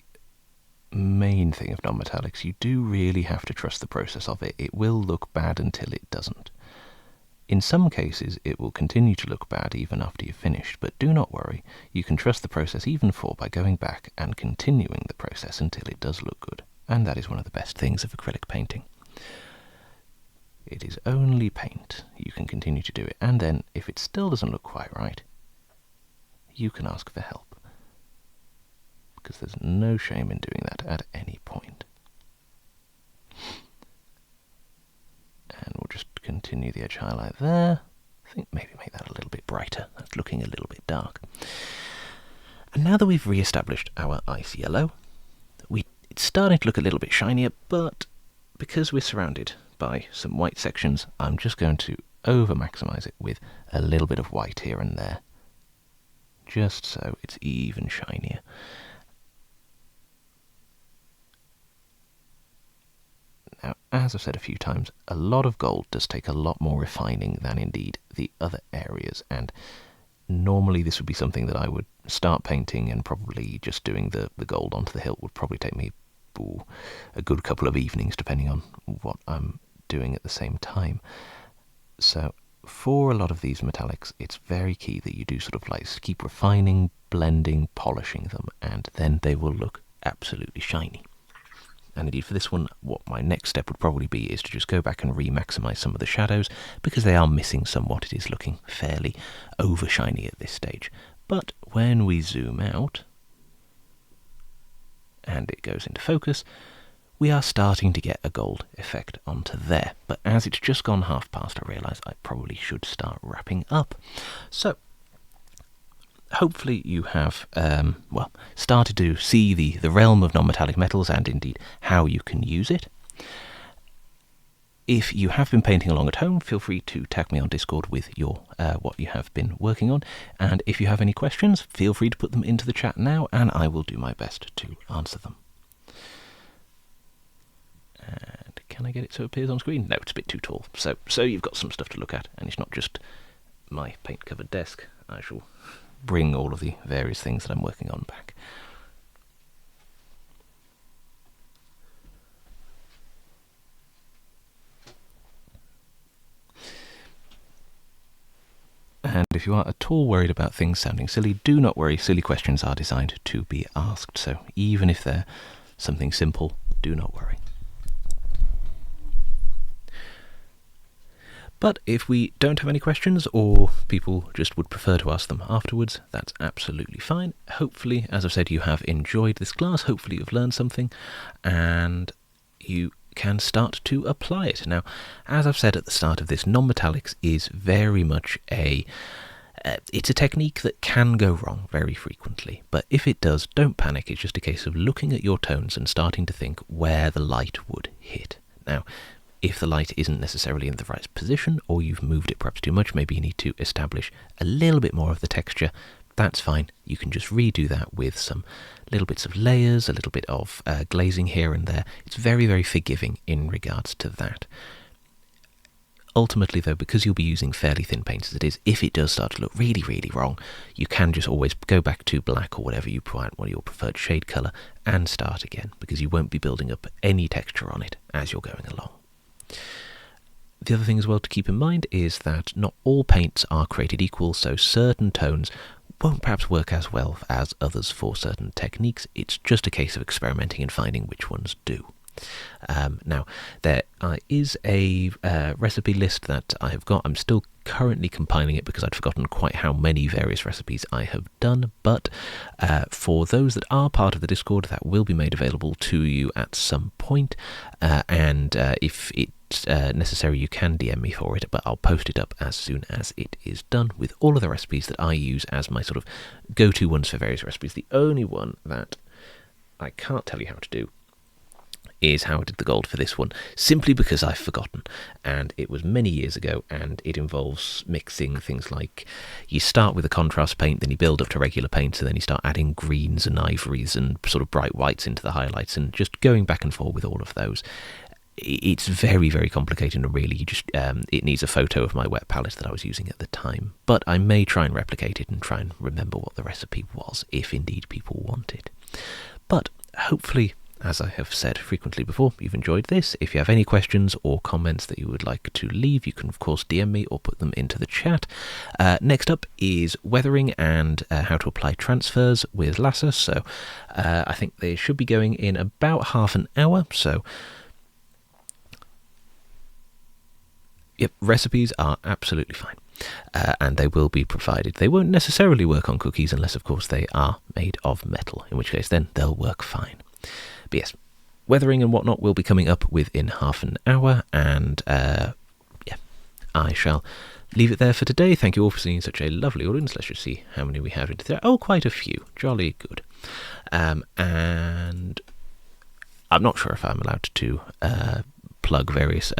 main thing of non-metallics. You do really have to trust the process of it. It will look bad until it doesn't. In some cases, it will continue to look bad even after you've finished, but do not worry. You can trust the process even for by going back and continuing the process until it does look good. And that is one of the best things of acrylic painting. It is only paint. You can continue to do it. And then, if it still doesn't look quite right, you can ask for help. Because there's no shame in doing that at any point. And we'll just continue the edge highlight there. I think maybe make that a little bit brighter. That's looking a little bit dark. And now that we've re-established our ice yellow, it's starting to look a little bit shinier, but because we're surrounded by some white sections, I'm just going to over-maximize it with a little bit of white here and there, just so it's even shinier. Now, as I've said a few times, a lot of gold does take a lot more refining than indeed the other areas, and normally this would be something that I would start painting, and probably just doing the gold onto the hilt would probably take me a good couple of evenings, depending on what I'm doing at the same time. So for a lot of these metallics, it's very key that you do sort of like keep refining, blending, polishing them, and then they will look absolutely shiny. And indeed for this one, what my next step would probably be is to just go back and re-maximize some of the shadows, because they are missing somewhat. It is looking fairly over shiny at this stage. But when we zoom out, and it goes into focus, we are starting to get a gold effect onto there. But as it's just gone half past, I realise I probably should start wrapping up. So hopefully you have started to see the realm of non-metallic metals and indeed how you can use it. If you have been painting along at home, feel free to tag me on Discord with your what you have been working on. And if you have any questions, feel free to put them into the chat now, and I will do my best to answer them. And can I get it so it appears on screen? No, it's a bit too tall. So you've got some stuff to look at, and it's not just my paint-covered desk. I shall bring all of the various things that I'm working on back. And if you are at all worried about things sounding silly, do not worry. Silly questions are designed to be asked. So even if they're something simple, do not worry. But if we don't have any questions, or people just would prefer to ask them afterwards, that's absolutely fine. Hopefully, as I've said, you have enjoyed this class. Hopefully you've learned something, and you can start to apply it. Now, as I've said at the start of this, non-metallics is very much it's a technique that can go wrong very frequently, but if it does, don't panic. It's just a case of looking at your tones and starting to think where the light would hit. Now, if the light isn't necessarily in the right position, or you've moved it perhaps too much, maybe you need to establish a little bit more of the texture, that's fine. You can just redo that with some little bits of layers, a little bit of glazing here and there. It's very, very forgiving in regards to that. Ultimately, though, because you'll be using fairly thin paints as it is, if it does start to look really, really wrong, you can just always go back to black or whatever you want, your preferred shade colour, and start again, because you won't be building up any texture on it as you're going along. The other thing as well to keep in mind is that not all paints are created equal, so certain tones won't perhaps work as well as others for certain techniques. It's just a case of experimenting and finding which ones do. Now, there is a recipe list that I have got. I'm still currently compiling it because I'd forgotten quite how many various recipes I have done, but for those that are part of the Discord, that will be made available to you at some point, and if it's necessary, you can DM me for it, but I'll post it up as soon as it is done with all of the recipes that I use as my sort of go-to ones for various recipes. The only one that I can't tell you how to do is how I did the gold for this one, simply because I've forgotten, and it was many years ago, and it involves mixing things like you start with a contrast paint, then you build up to regular paints, and then you start adding greens and ivories and sort of bright whites into the highlights, and just going back and forth with all of those. It's very, very complicated, and really you just it needs a photo of my wet palette that I was using at the time, but I may try and replicate it and try and remember what the recipe was, if indeed people want it. But hopefully as I have said frequently before, you've enjoyed this. If you have any questions or comments that you would like to leave, you can of course DM me or put them into the chat. Next up is weathering and how to apply transfers with lasso. So I think they should be going in about half an hour. So yep, recipes are absolutely fine. And they will be provided. They won't necessarily work on cookies unless, of course, they are made of metal, in which case then they'll work fine. But yes, weathering and whatnot will be coming up within half an hour, and yeah, I shall leave it there for today. Thank you all for seeing such a lovely audience. Let's just see how many we have into there. Oh, quite a few. Jolly good. And I'm not sure if I'm allowed to plug various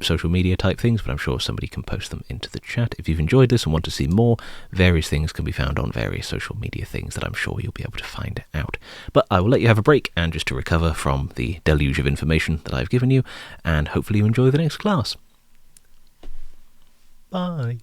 social media type things, but I'm sure somebody can post them into the chat. If you've enjoyed this and want to see more, various things can be found on various social media things that I'm sure you'll be able to find out. But I will let you have a break and just to recover from the deluge of information that I've given you, and hopefully you enjoy the next class. Bye.